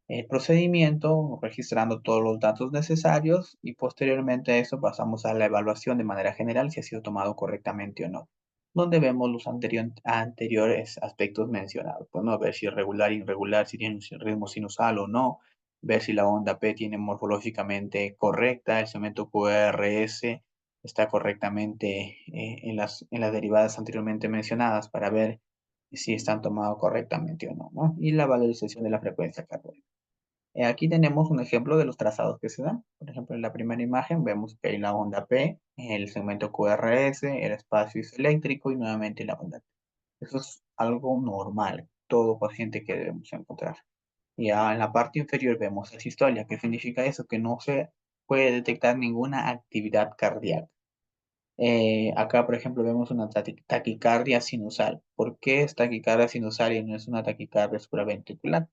el procedimiento registrando todos los datos necesarios y posteriormente a eso pasamos a la evaluación de manera general si ha sido tomado correctamente o no, donde vemos los anteriores aspectos mencionados. Podemos ver si es regular, irregular, si tiene un ritmo sinusal o no, ver si la onda P tiene morfológicamente correcta, el segmento QRS está correctamente en las derivadas anteriormente mencionadas para ver si están tomados correctamente o no, ¿no? Y la valorización de la frecuencia cardíaca. Aquí tenemos un ejemplo de los trazados que se dan. Por ejemplo, en la primera imagen vemos que hay la onda P, el segmento QRS, el espacio es eléctrico y nuevamente la onda T. Eso es algo normal, todo paciente que debemos encontrar. Y en la parte inferior vemos la sistolia. ¿Qué significa eso? Que no se puede detectar ninguna actividad cardíaca. Acá, por ejemplo, vemos una taquicardia sinusal. ¿Por qué es taquicardia sinusal y no es una taquicardia supraventricular?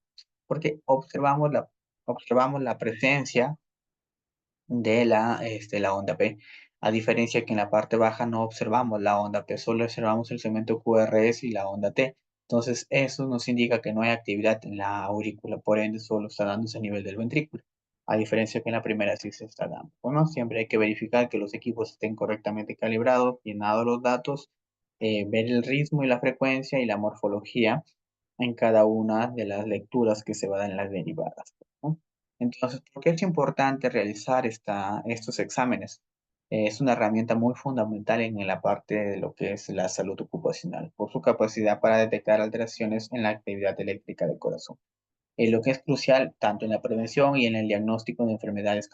Porque observamos la presencia de la onda P. A diferencia que en la parte baja no observamos la onda P, solo observamos el segmento QRS y la onda T. Entonces, eso nos indica que no hay actividad en la aurícula, por ende, solo está dándose a nivel del ventrículo. A diferencia que en la primera sí se está dando. Bueno, siempre hay que verificar que los equipos estén correctamente calibrados, llenados los datos, ver el ritmo y la frecuencia y la morfología en cada una de las lecturas que se van a dar en las derivadas, ¿no? Entonces, ¿por qué es importante realizar estos exámenes? Es una herramienta muy fundamental en la parte de lo que es la salud ocupacional, por su capacidad para detectar alteraciones en la actividad eléctrica del corazón. Lo que es crucial tanto en la prevención y en el diagnóstico de enfermedades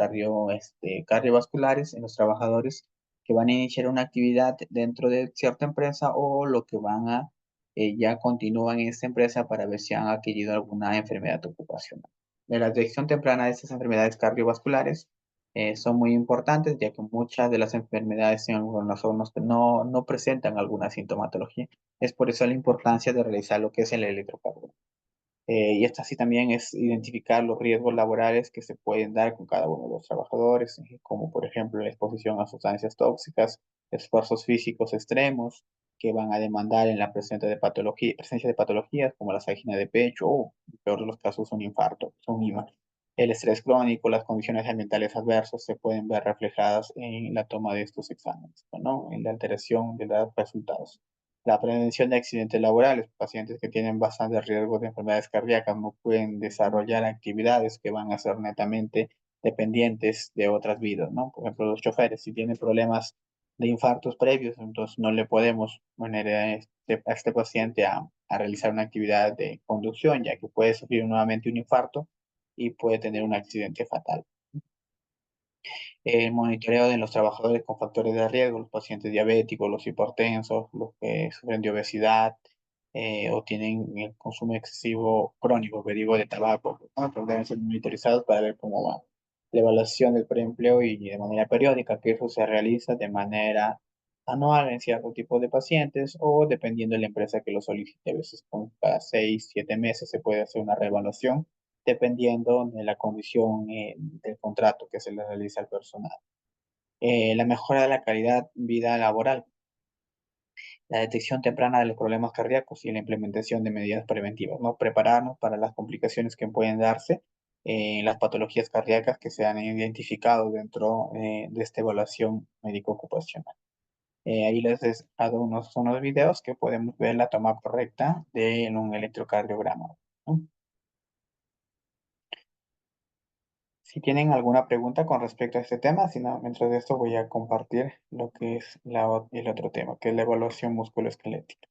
cardiovasculares en los trabajadores que van a iniciar una actividad dentro de cierta empresa o lo que van a ya continúan en esta empresa para ver si han adquirido alguna enfermedad ocupacional. La detección temprana de estas enfermedades cardiovasculares son muy importantes, ya que muchas de las enfermedades en algunos zonas no presentan alguna sintomatología. Es por eso la importancia de realizar lo que es el electrocardiograma. Y esta sí también es identificar los riesgos laborales que se pueden dar con cada uno de los trabajadores, como por ejemplo la exposición a sustancias tóxicas, esfuerzos físicos extremos que van a demandar en la presencia de patologías como la angina de pecho o, en el peor de los casos, un infarto, un IMA. El estrés crónico, las condiciones ambientales adversas se pueden ver reflejadas en la toma de estos exámenes, ¿no? En la alteración de los resultados. La prevención de accidentes laborales. Pacientes que tienen bastante riesgo de enfermedades cardíacas no pueden desarrollar actividades que van a ser netamente dependientes de otras vidas, ¿no? Por ejemplo, los choferes, si tienen problemas de infartos previos, entonces no le podemos poner a este paciente a realizar una actividad de conducción, ya que puede sufrir nuevamente un infarto y puede tener un accidente fatal. El monitoreo de los trabajadores con factores de riesgo, los pacientes diabéticos, los hipertensos, los que sufren de obesidad o tienen el consumo excesivo crónico, que digo, de tabaco, ¿no? Pues deben ser monitorizados para ver cómo va la evaluación del preempleo y de manera periódica, que eso se realiza de manera anual en cierto tipo de pacientes o dependiendo de la empresa que lo solicite. A veces con cada 6, 7 meses se puede hacer una reevaluación dependiendo de la condición del contrato que se le realiza al personal. La mejora de la calidad vida laboral, la detección temprana de los problemas cardíacos y la implementación de medidas preventivas, ¿no? Prepararnos para las complicaciones que pueden darse en las patologías cardíacas que se han identificado dentro de esta evaluación médico-ocupacional. Ahí les he dado unos videos que podemos ver la toma correcta de un electrocardiograma, ¿no? Si tienen alguna pregunta con respecto a este tema, si no, mientras de esto voy a compartir lo que es el otro tema, que es la evaluación musculoesquelética.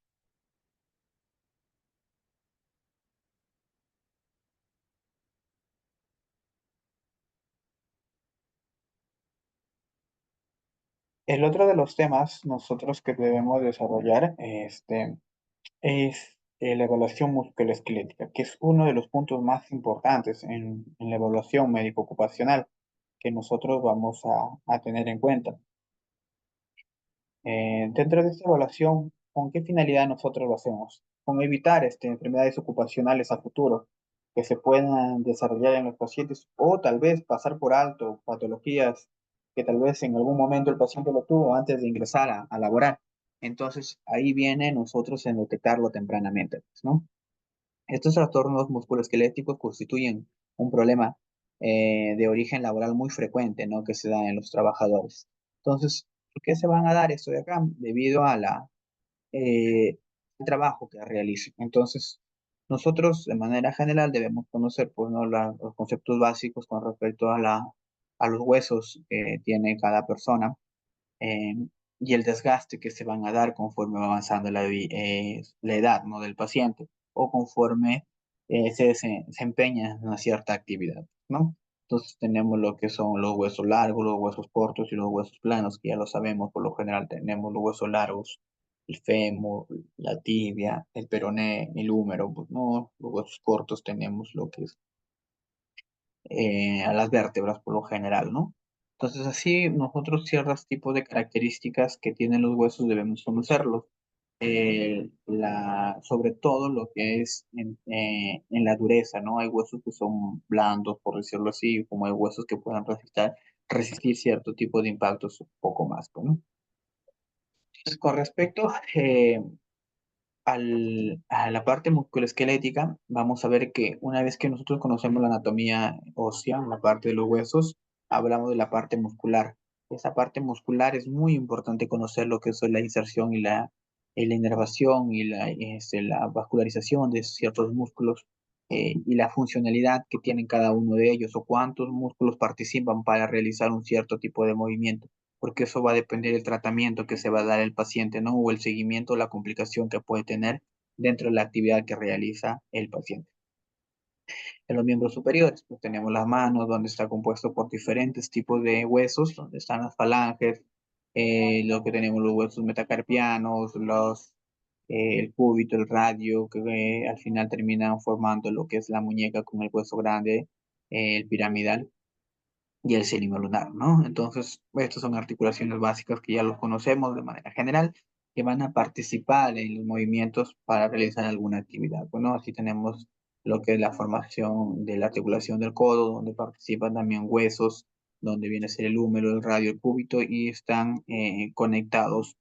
El otro de los temas nosotros que debemos desarrollar es la evaluación musculoesquelética, que es uno de los puntos más importantes en la evaluación médico-ocupacional que nosotros vamos a tener en cuenta. Dentro de esta evaluación, ¿con qué finalidad nosotros lo hacemos? Con evitar enfermedades ocupacionales a futuro que se puedan desarrollar en los pacientes o tal vez pasar por alto patologías que tal vez en algún momento el paciente lo tuvo antes de ingresar a laborar. Entonces, ahí viene nosotros en detectarlo tempranamente, pues, ¿no? Estos trastornos musculoesqueléticos constituyen un problema de origen laboral muy frecuente, ¿no? Que se da en los trabajadores. Entonces, ¿por qué se van a dar esto de acá? Debido a el trabajo que realizan. Entonces, nosotros de manera general debemos conocer pues, ¿no? Los conceptos básicos con respecto a los huesos que tiene cada persona eh, y el desgaste que se van a dar conforme va avanzando la edad, ¿no? del paciente o conforme se desempeña en una cierta actividad, ¿no? Entonces tenemos lo que son los huesos largos, los huesos cortos y los huesos planos, que ya lo sabemos, por lo general tenemos los huesos largos, el fémur, la tibia, el peroné, el húmero, pues, ¿no? Los huesos cortos tenemos lo que es a las vértebras por lo general, ¿no? Entonces, así nosotros ciertos tipos de características que tienen los huesos debemos conocerlos. Sobre todo lo que es en la dureza, ¿no? Hay huesos que son blandos, por decirlo así, como hay huesos que puedan resistir cierto tipo de impactos un poco más, pues, ¿no? Entonces, con respecto a la parte musculoesquelética, vamos a ver que una vez que nosotros conocemos la anatomía ósea, la parte de los huesos, hablamos de la parte muscular. Esa parte muscular es muy importante conocer lo que es la inserción y la inervación y la vascularización de ciertos músculos y la funcionalidad que tienen cada uno de ellos o cuántos músculos participan para realizar un cierto tipo de movimiento. porque eso va a depender del tratamiento que se va a dar al paciente, ¿no? O el seguimiento o la complicación que puede tener dentro de la actividad que realiza el paciente. En los miembros superiores, pues tenemos las manos, donde está compuesto por diferentes tipos de huesos, donde están las falanges, lo que tenemos los huesos metacarpianos, el cúbito, el radio, que al final terminan formando lo que es la muñeca con el hueso grande, el piramidal y el célimo lunar, ¿no? Entonces, estas son articulaciones básicas que ya los conocemos de manera general, que van a participar en los movimientos para realizar alguna actividad. Bueno, así tenemos lo que es la formación de la articulación del codo, donde participan también huesos, donde viene a ser el húmero, el radio, el cúbito, y están conectados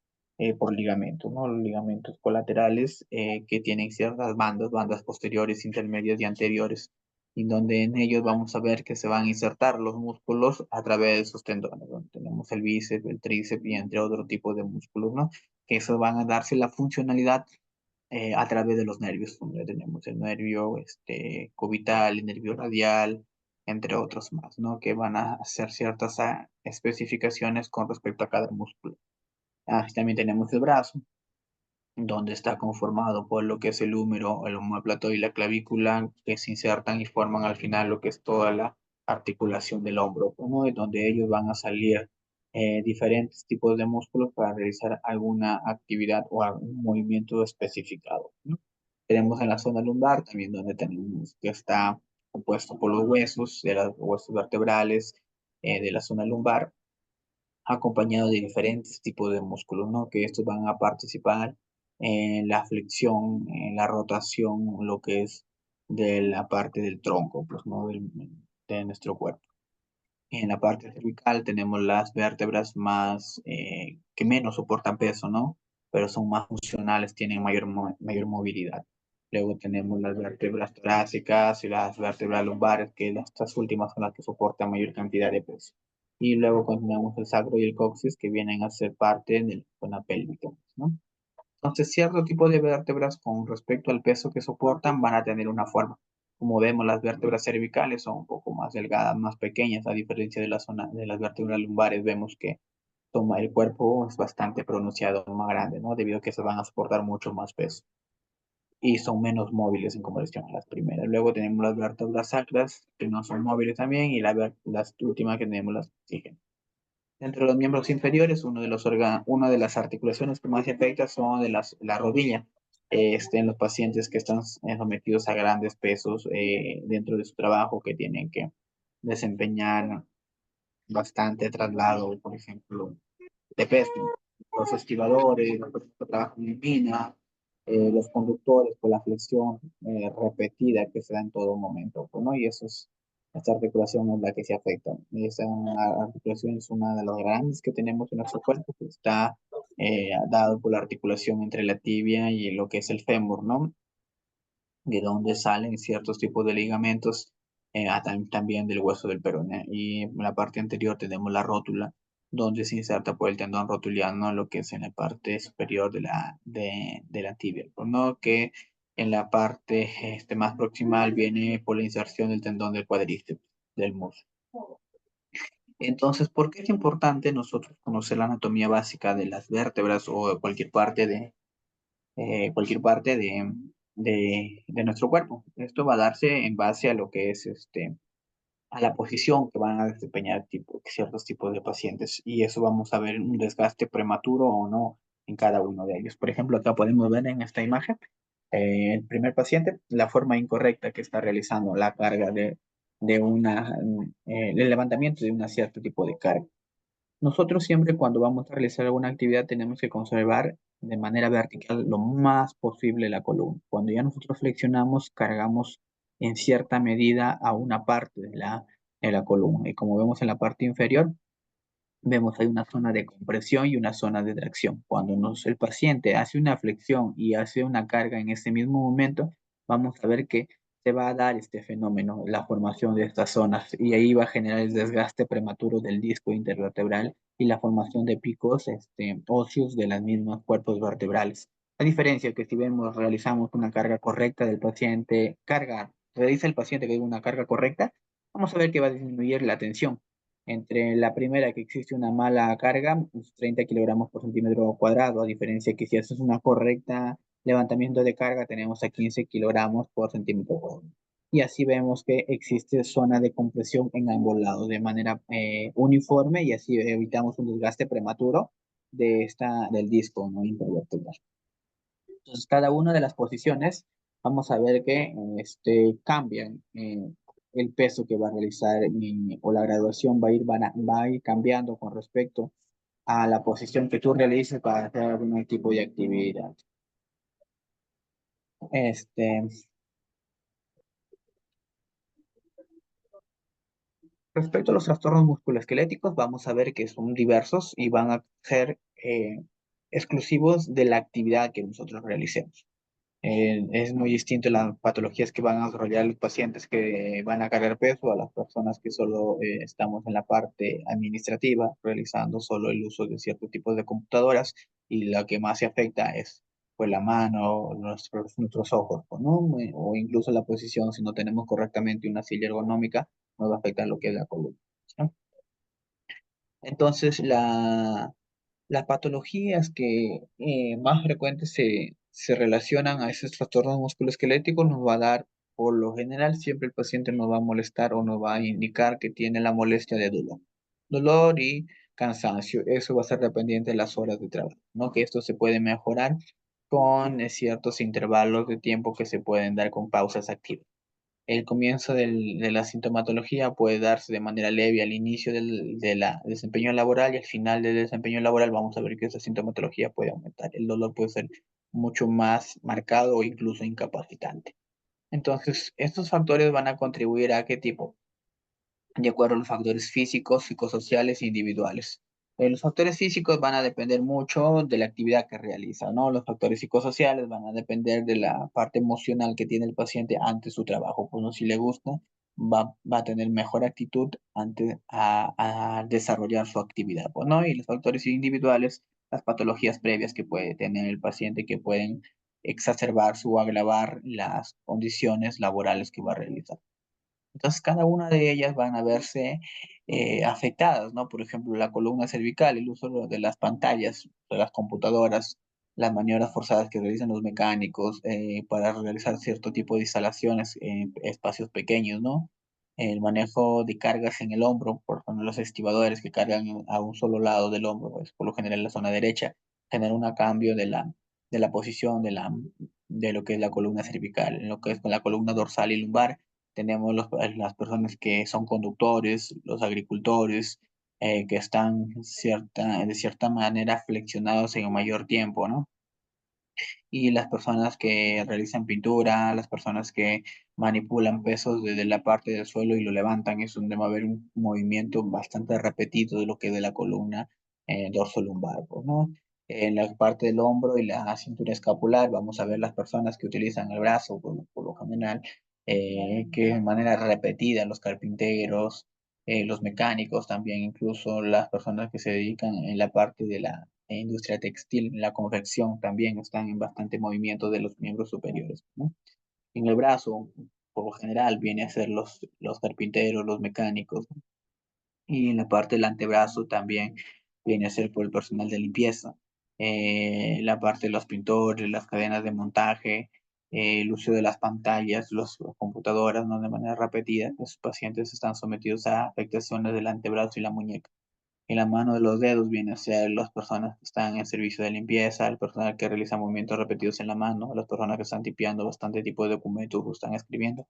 por ligamentos, ¿no? Los ligamentos colaterales que tienen ciertas bandas, bandas posteriores, intermedias y anteriores, y donde en ellos vamos a ver que se van a insertar los músculos a través de esos tendones, donde tenemos el bíceps, el tríceps y entre otros tipos de músculos, ¿no? Que eso van a darse la funcionalidad a través de los nervios, donde tenemos el nervio cubital, el nervio radial, entre otros más, ¿no? Que van a hacer ciertas especificaciones con respecto a cada músculo. También tenemos el brazo, donde está conformado por lo que es el húmero, el omóplato y la clavícula, que se insertan y forman al final lo que es toda la articulación del hombro, ¿no? De donde ellos van a salir diferentes tipos de músculos para realizar alguna actividad o algún movimiento especificado, ¿no? Tenemos en la zona lumbar también donde tenemos que está compuesto por los huesos, de los huesos vertebrales de la zona lumbar, acompañado de diferentes tipos de músculos, ¿no? Que estos van a participar en la flexión, en la rotación, lo que es de la parte del tronco, pues, ¿no? De nuestro cuerpo. En la parte cervical tenemos las vértebras más, que menos soportan peso, ¿no? Pero son más funcionales, tienen mayor movilidad. Luego tenemos las vértebras torácicas y las vértebras lumbares, que estas últimas son las que soportan mayor cantidad de peso. Y luego continuamos el sacro y el coxis, que vienen a ser parte de la zona pélvica, ¿no? Entonces, cierto tipo de vértebras con respecto al peso que soportan van a tener una forma. Como vemos, las vértebras cervicales son un poco más delgadas, más pequeñas, a diferencia de la zona de las vértebras lumbares, vemos que el cuerpo es bastante pronunciado, más grande, ¿no? Debido a que se van a soportar mucho más peso y son menos móviles en comparación a las primeras. Luego tenemos las vértebras sacras, que no son móviles también, y las últimas que tenemos las oxígenas. Entre los miembros inferiores, una de las articulaciones que más afecta son la rodilla. En los pacientes que están sometidos a grandes pesos dentro de su trabajo, que tienen que desempeñar bastante traslado, por ejemplo, de peso, los estibadores, los que trabajan en mina, los conductores por la flexión repetida que se da en todo momento, pues, ¿no? Y esta articulación es la que se afecta. Esta articulación es una de las grandes que tenemos en nuestro cuerpo, que está dado por la articulación entre la tibia y lo que es el fémur, ¿no? De donde salen ciertos tipos de ligamentos, también del hueso del peroné. Y en la parte anterior tenemos la rótula, donde se inserta por el tendón rotuliano, lo que es en la parte superior de la tibia, por no que en la parte más proximal viene por la inserción del tendón del cuádriceps del muslo. Entonces, ¿por qué es importante nosotros conocer la anatomía básica de las vértebras o de cualquier parte de nuestro cuerpo? Esto va a darse en base a lo que es a la posición que van a desempeñar ciertos tipos de pacientes, y eso vamos a ver un desgaste prematuro o no en cada uno de ellos. Por ejemplo, acá podemos ver en esta imagen el primer paciente, la forma incorrecta que está realizando la carga el levantamiento de un cierto tipo de carga. Nosotros siempre cuando vamos a realizar alguna actividad tenemos que conservar de manera vertical lo más posible la columna. Cuando ya nosotros flexionamos, cargamos en cierta medida a una parte de la columna. Y como vemos en la parte inferior, vemos hay una zona de compresión y una zona de tracción. Cuando el paciente hace una flexión y hace una carga en ese mismo momento, vamos a ver que se va a dar este fenómeno, la formación de estas zonas, y ahí va a generar el desgaste prematuro del disco intervertebral y la formación de picos óseos de los mismos cuerpos vertebrales. A diferencia que si realizamos una carga correcta del paciente, realiza el paciente que una carga correcta, vamos a ver que va a disminuir la tensión, Entre la primera, que existe una mala carga, pues, 30 kilogramos por centímetro cuadrado, a diferencia que si haces una correcta levantamiento de carga, tenemos a 15 kilogramos por centímetro cuadrado. Y así vemos que existe zona de compresión en ambos lados de manera uniforme y así evitamos un desgaste prematuro del disco, ¿no? Intervertebral. Entonces, cada una de las posiciones, vamos a ver que cambian el peso que va a realizar o la graduación va a ir cambiando con respecto a la posición que tú realices para hacer algún tipo de actividad. Este, Respecto a los trastornos musculoesqueléticos, vamos a ver que son diversos y van a ser exclusivos de la actividad que nosotros realicemos. Es muy distinto las patologías que van a desarrollar los pacientes que van a cargar peso a las personas que solo estamos en la parte administrativa, realizando solo el uso de ciertos tipos de computadoras y la que más se afecta es pues la mano, nuestros ojos, ¿no? O incluso la posición, si no tenemos correctamente una silla ergonómica, nos va a afectar lo que es la columna, ¿no? Entonces, las patologías que más frecuentes se relacionan a esos trastornos musculoesqueléticos nos va a dar, por lo general, siempre el paciente nos va a molestar o nos va a indicar que tiene la molestia de dolor. Dolor y cansancio. Eso va a ser dependiente de las horas de trabajo, ¿no? Que esto se puede mejorar con ciertos intervalos de tiempo que se pueden dar con pausas activas. El comienzo de la sintomatología puede darse de manera leve al inicio del desempeño laboral y al final del desempeño laboral vamos a ver que esa sintomatología puede aumentar. El dolor puede ser mucho más marcado o incluso incapacitante. Entonces, estos factores van a contribuir a qué tipo, de acuerdo a los factores físicos, psicosociales e individuales. Los factores físicos van a depender mucho de la actividad que realiza, ¿no? Los factores psicosociales van a depender de la parte emocional que tiene el paciente ante su trabajo. Pues, ¿no? Si le gusta, va a tener mejor actitud ante a desarrollar su actividad, pues, ¿no? Y los factores individuales, las patologías previas que puede tener el paciente que pueden exacerbar o agravar las condiciones laborales que va a realizar. Entonces, cada una de ellas van a verse afectadas, ¿no? Por ejemplo, la columna cervical, el uso de las pantallas, de las computadoras, las maniobras forzadas que realizan los mecánicos para realizar cierto tipo de instalaciones en espacios pequeños, ¿no? El manejo de cargas en el hombro, por ejemplo, los estibadores que cargan a un solo lado del hombro, pues, por lo general en la zona derecha, genera un cambio de la posición de lo que es la columna cervical, en lo que es con la columna dorsal y lumbar tenemos las personas que son conductores, los agricultores, que están de cierta manera flexionados en un mayor tiempo, ¿no? Y las personas que realizan pintura, las personas que manipulan pesos desde la parte del suelo y lo levantan, es donde va a haber un movimiento bastante repetido de lo que es de la columna dorso-lumbar, pues, ¿no? En la parte del hombro y la cintura escapular vamos a ver las personas que utilizan el brazo, por lo general, que de manera repetida, los carpinteros, los mecánicos también, incluso las personas que se dedican en la parte de la industria textil, en la confección también están en bastante movimiento de los miembros superiores, ¿no? En el brazo, por lo general, viene a ser los carpinteros, los mecánicos, ¿no? Y en la parte del antebrazo también viene a ser por el personal de limpieza. La parte de los pintores, las cadenas de montaje, el uso de las pantallas, las computadoras, ¿no? De manera repetida, los pacientes están sometidos a afectaciones del antebrazo y la muñeca. En la mano de los dedos viene a ser las personas que están en servicio de limpieza, el personal que realiza movimientos repetidos en la mano, las personas que están tipeando bastante tipo de documentos o están escribiendo.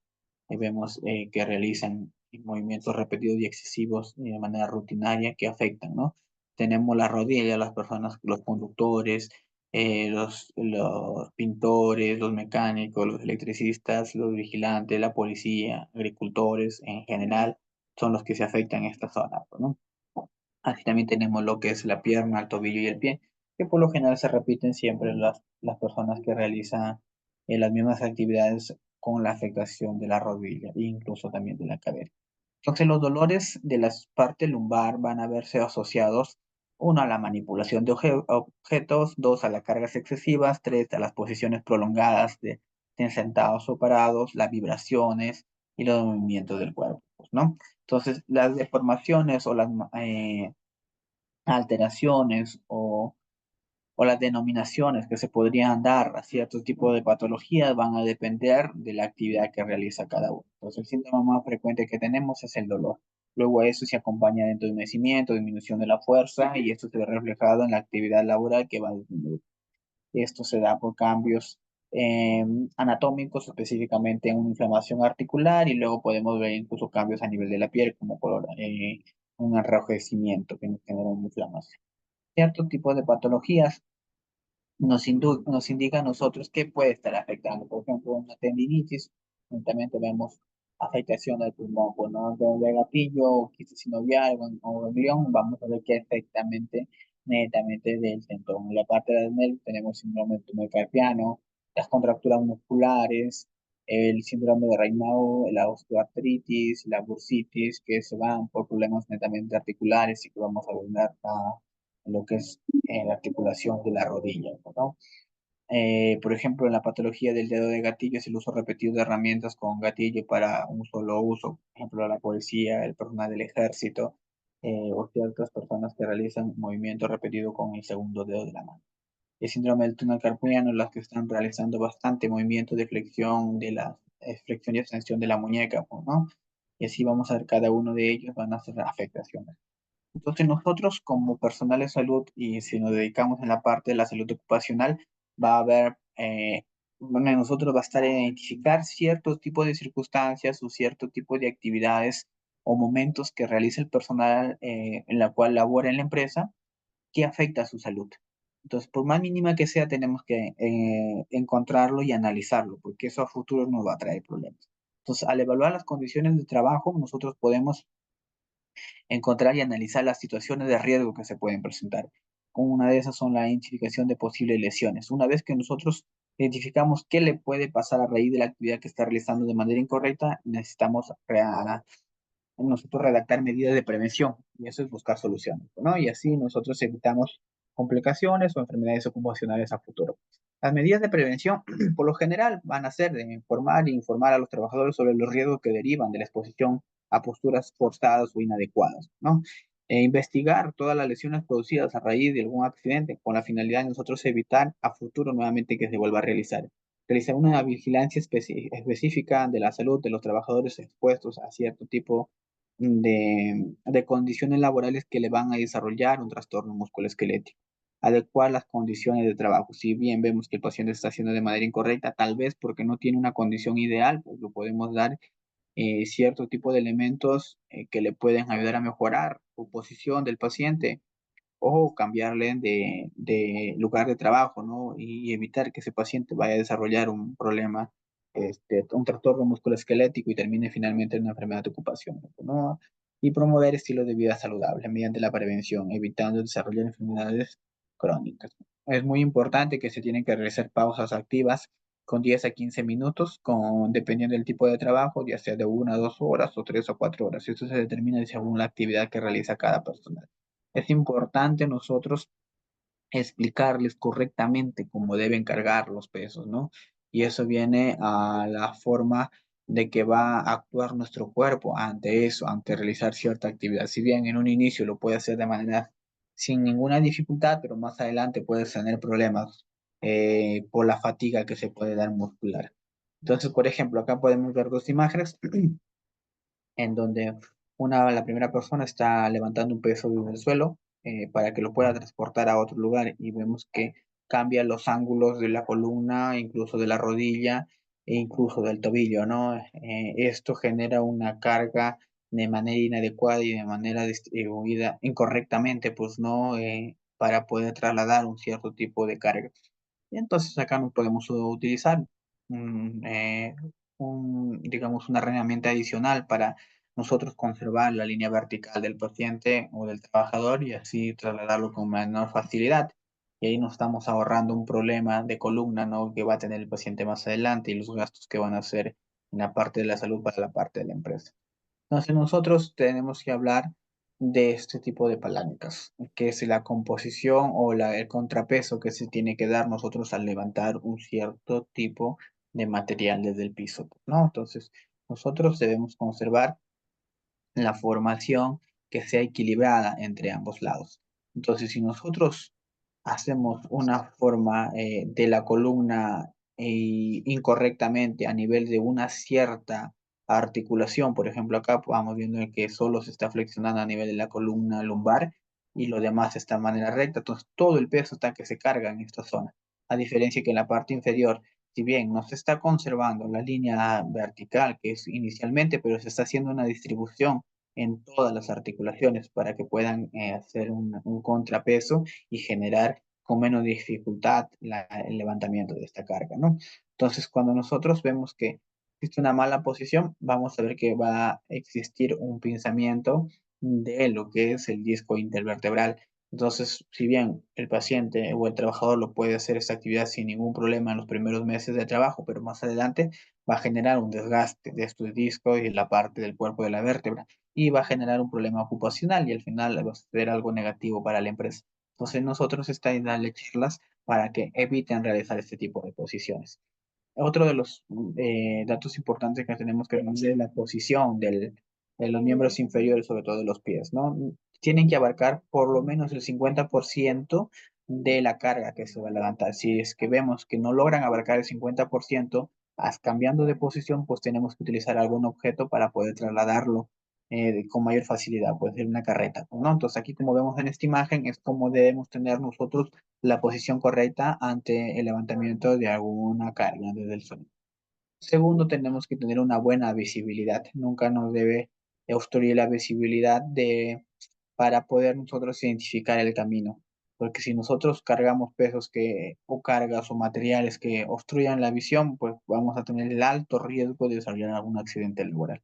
Y vemos que realizan movimientos repetidos y excesivos de manera rutinaria que afectan, ¿no? Tenemos la rodilla, las personas, los conductores, los pintores, los mecánicos, los electricistas, los vigilantes, la policía, agricultores en general, son los que se afectan en esta zona, ¿no? Así también tenemos lo que es la pierna, el tobillo y el pie, que por lo general se repiten siempre las personas que realizan las mismas actividades con la afectación de la rodilla e incluso también de la cadera. Entonces los dolores de la parte lumbar van a verse asociados, uno, a la manipulación de objetos, dos, a las cargas excesivas, tres, a las posiciones prolongadas de sentados o parados, las vibraciones y los movimientos del cuerpo, pues, ¿no? Entonces, las deformaciones o las alteraciones o las denominaciones que se podrían dar a ciertos tipos de patologías van a depender de la actividad que realiza cada uno. Entonces, el síntoma más frecuente que tenemos es el dolor. Luego a eso se acompaña de entumecimiento, disminución de la fuerza y esto se ve reflejado en la actividad laboral que va a disminuir. Esto se da por cambios anatómicos, específicamente en una inflamación articular, y luego podemos ver incluso cambios a nivel de la piel, como color, un enrojecimiento que nos genera una inflamación. Ciertos tipos de patologías nos indica a nosotros qué puede estar afectando. Por ejemplo, una tendinitis, también tenemos afectación del pulmón, por no de gatillo, o quiste sinovial o ganglión, vamos a ver qué exactamente netamente del tendón. En la parte del nervio tenemos síndrome del túnel carpiano, las contracturas musculares, el síndrome de Raynaud, la osteoartritis, la bursitis, que se van por problemas netamente articulares y que vamos a ver en lo que es la articulación de la rodilla, ¿no? Por ejemplo, en la patología del dedo de gatillo es el uso repetido de herramientas con gatillo para un solo uso, por ejemplo, la policía, el personal del ejército, o ciertas personas que realizan movimiento repetido con el segundo dedo de la mano. El síndrome del túnel carpiano, las que están realizando bastante movimiento de flexión de la flexión y extensión de la muñeca, pues, ¿no? Y así vamos a ver cada uno de ellos van a hacer afectaciones. Entonces nosotros como personal de salud y si nos dedicamos en la parte de la salud ocupacional, va a haber, bueno, en nosotros va a estar en identificar ciertos tipos de circunstancias o cierto tipo de actividades o momentos que realiza el personal en la cual labora en la empresa que afecta a su salud. Entonces, por más mínima que sea, tenemos que encontrarlo y analizarlo, porque eso a futuro nos va a traer problemas. Entonces, al evaluar las condiciones de trabajo, nosotros podemos encontrar y analizar las situaciones de riesgo que se pueden presentar. Una de esas son la identificación de posibles lesiones. Una vez que nosotros identificamos qué le puede pasar a raíz de la actividad que está realizando de manera incorrecta, necesitamos nosotros redactar medidas de prevención y eso es buscar soluciones, ¿no? Y así nosotros evitamos complicaciones o enfermedades ocupacionales a futuro. Las medidas de prevención, por lo general, van a ser de informar e informar a los trabajadores sobre los riesgos que derivan de la exposición a posturas forzadas o inadecuadas, ¿no? Investigar todas las lesiones producidas a raíz de algún accidente con la finalidad de nosotros evitar a futuro nuevamente que se vuelva a realizar. Realizar una vigilancia específica de la salud de los trabajadores expuestos a cierto tipo de condiciones laborales que le van a desarrollar un trastorno musculoesquelético. Adecuar las condiciones de trabajo. Si bien vemos que el paciente está haciendo de manera incorrecta, tal vez porque no tiene una condición ideal, pues lo podemos dar cierto tipo de elementos que le pueden ayudar a mejorar su posición del paciente o cambiarle de lugar de trabajo, ¿no? Y evitar que ese paciente vaya a desarrollar un problema, un trastorno musculoesquelético y termine finalmente en una enfermedad de ocupación, ¿no? Y promover estilos de vida saludables mediante la prevención, evitando desarrollar enfermedades crónicas. Es muy importante que se tienen que realizar pausas activas con 10 a 15 minutos, dependiendo del tipo de trabajo, ya sea de 1 a 2 horas o 3 o 4 horas. Esto se determina según la actividad que realiza cada persona. Es importante nosotros explicarles correctamente cómo deben cargar los pesos, ¿no? Y eso viene a la forma de que va a actuar nuestro cuerpo ante eso, ante realizar cierta actividad. Si bien en un inicio lo puede hacer de manera sin ninguna dificultad, pero más adelante puedes tener problemas por la fatiga que se puede dar muscular. Entonces, por ejemplo, acá podemos ver dos imágenes en donde la primera persona está levantando un peso desde el suelo para que lo pueda transportar a otro lugar y vemos que cambia los ángulos de la columna, incluso de la rodilla e incluso del tobillo, ¿no? Esto genera una carga de manera inadecuada y de manera distribuida incorrectamente, pues no, para poder trasladar un cierto tipo de carga. Y entonces acá no podemos utilizar un, eh, digamos, una herramienta adicional para nosotros conservar la línea vertical del paciente o del trabajador y así trasladarlo con menor facilidad. Y ahí nos estamos ahorrando un problema de columna, ¿no? Que va a tener el paciente más adelante y los gastos que van a hacer en la parte de la salud para la parte de la empresa. Entonces nosotros tenemos que hablar de este tipo de palancas, que es la composición o el contrapeso que se tiene que dar nosotros al levantar un cierto tipo de material desde el piso, ¿no? Entonces nosotros debemos conservar la formación que sea equilibrada entre ambos lados. Entonces, si nosotros hacemos una forma de la columna incorrectamente a nivel de una cierta articulación, por ejemplo, acá vamos viendo que solo se está flexionando a nivel de la columna lumbar y lo demás está de manera recta, entonces todo el peso está que se carga en esta zona, a diferencia que en la parte inferior, si bien no se está conservando la línea vertical que es inicialmente, pero se está haciendo una distribución en todas las articulaciones para que puedan hacer un contrapeso y generar con menos dificultad el levantamiento de esta carga, ¿no? Entonces, cuando nosotros vemos que existe una mala posición, vamos a ver que va a existir un pinzamiento de lo que es el disco intervertebral. Entonces, si bien el paciente o el trabajador lo puede hacer esta actividad sin ningún problema en los primeros meses de trabajo, pero más adelante va a generar un desgaste de estos discos y la parte del cuerpo de la vértebra y va a generar un problema ocupacional y al final va a ser algo negativo para la empresa. Entonces nosotros está en darle charlas para que eviten realizar este tipo de posiciones. Otro de los datos importantes que tenemos que ver es la posición de los miembros inferiores, sobre todo de los pies, ¿no? Tienen que abarcar por lo menos el 50% de la carga que se va a levantar. Si es que vemos que no logran abarcar el 50%, cambiando de posición, pues tenemos que utilizar algún objeto para poder trasladarlo con mayor facilidad, puede ser una carreta, ¿no? Entonces aquí como vemos en esta imagen es como debemos tener nosotros la posición correcta ante el levantamiento de alguna carga desde el suelo. Segundo, tenemos que tener una buena visibilidad. Nunca nos debe obstruir la visibilidad para poder nosotros identificar el camino. Porque si nosotros cargamos pesos o cargas o materiales que obstruyan la visión, pues vamos a tener el alto riesgo de desarrollar algún accidente laboral.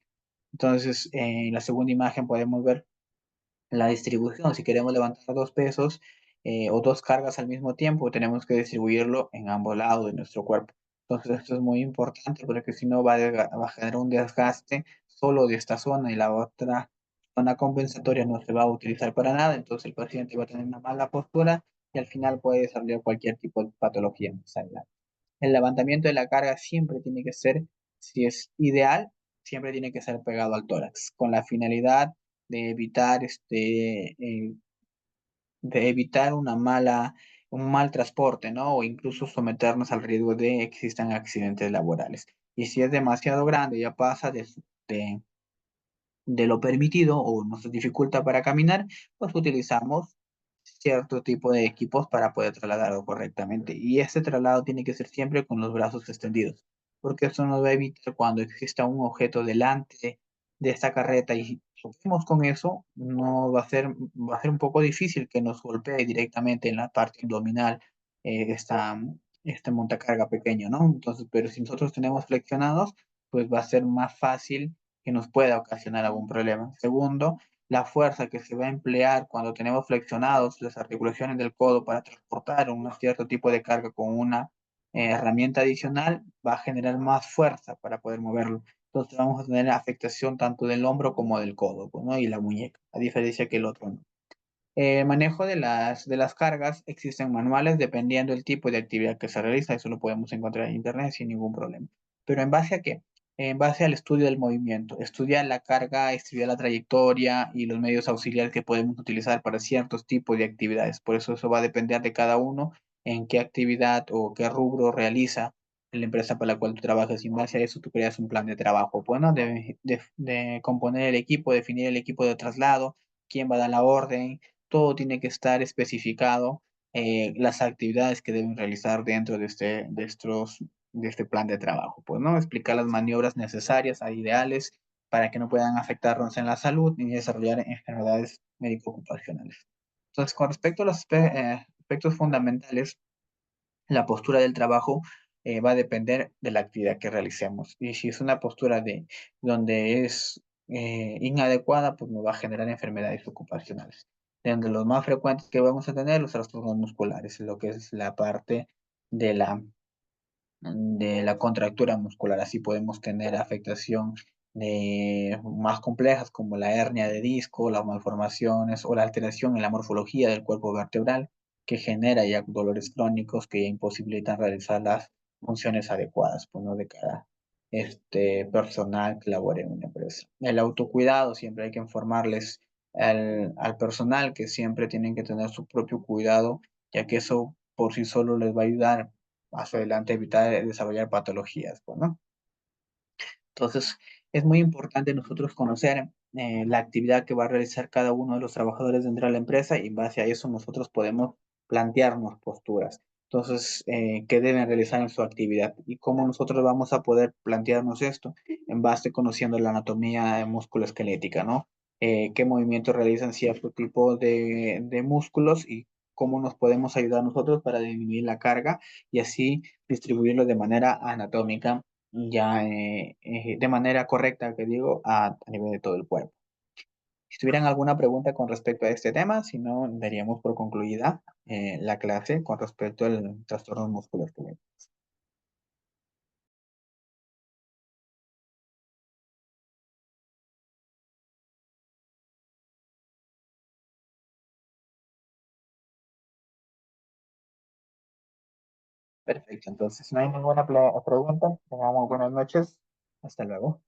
Entonces, en la segunda imagen podemos ver la distribución. Si queremos levantar dos pesos o dos cargas al mismo tiempo, tenemos que distribuirlo en ambos lados de nuestro cuerpo. Entonces, esto es muy importante porque si no va a generar un desgaste solo de esta zona y la otra zona compensatoria no se va a utilizar para nada. Entonces, el paciente va a tener una mala postura y al final puede desarrollar cualquier tipo de patología más adelante. El levantamiento de la carga siempre tiene que ser, si es ideal, siempre tiene que ser pegado al tórax, con la finalidad de evitar de evitar un mal transporte, ¿no? O incluso someternos al riesgo de que existan accidentes laborales. Y si es demasiado grande, ya pasa de, de lo permitido o nos dificulta para caminar, pues utilizamos cierto tipo de equipos para poder trasladarlo correctamente. Y este traslado tiene que ser siempre con los brazos extendidos, porque eso nos va a evitar cuando exista un objeto delante de esta carreta y choquemos con eso, no va a ser un poco difícil que nos golpee directamente en la parte abdominal este montacarga pequeño, ¿no? Entonces, pero si nosotros tenemos flexionados, pues va a ser más fácil que nos pueda ocasionar algún problema. Segundo, la fuerza que se va a emplear cuando tenemos flexionados las articulaciones del codo para transportar un cierto tipo de carga con una herramienta adicional va a generar más fuerza para poder moverlo. Entonces vamos a tener afectación tanto del hombro como del codo, pues, ¿no? Y la muñeca, a diferencia que el otro no. Manejo de las cargas, existen manuales dependiendo del tipo de actividad que se realiza, eso lo podemos encontrar en internet sin ningún problema. ¿Pero en base a qué? En base al estudio del movimiento, estudiar la carga, estudiar la trayectoria y los medios auxiliares que podemos utilizar para ciertos tipos de actividades. Por eso va a depender de cada uno en qué actividad o qué rubro realiza la empresa para la cual tú trabajas. Y en base a eso tú creas un plan de trabajo, bueno, de componer el equipo, definir el equipo de traslado, quién va a dar la orden, todo tiene que estar especificado, las actividades que deben realizar dentro de este plan de trabajo, pues, ¿no? Explicar las maniobras necesarias a ideales para que no puedan afectarnos en la salud ni desarrollar enfermedades médico-ocupacionales. Entonces, con respecto a los aspectos fundamentales, la postura del trabajo va a depender de la actividad que realicemos. Y si es una postura donde es inadecuada, pues nos va a generar enfermedades ocupacionales. De donde los más frecuentes que vamos a tener, los trastornos musculares, lo que es la parte de de la contractura muscular. Así podemos tener afectación de más complejas como la hernia de disco, las malformaciones o la alteración en la morfología del cuerpo vertebral que genera ya dolores crónicos que imposibilitan realizar las funciones adecuadas, pues, ¿no? de cada. personal que labore en una empresa. El autocuidado, siempre hay que informarles al personal que siempre tienen que tener su propio cuidado, ya que eso por sí solo les va a ayudar más adelante a evitar desarrollar patologías, pues, ¿no? Entonces, es muy importante nosotros conocer la actividad que va a realizar cada uno de los trabajadores dentro de la empresa y en base a eso nosotros podemos plantearnos posturas. Entonces, ¿qué deben realizar en su actividad? ¿Y cómo nosotros vamos a poder plantearnos esto? En base conociendo la anatomía musculoesquelética, ¿no? ¿Qué movimientos realizan cierto tipo de músculos y cómo nos podemos ayudar nosotros para disminuir la carga y así distribuirlo de manera anatómica ya de manera correcta, que digo, a nivel de todo el cuerpo. Si tuvieran alguna pregunta con respecto a este tema, si no, daríamos por concluida la clase con respecto al trastorno musculoesquelético. Perfecto, entonces no hay ninguna pregunta. Tengamos buenas noches. Hasta luego.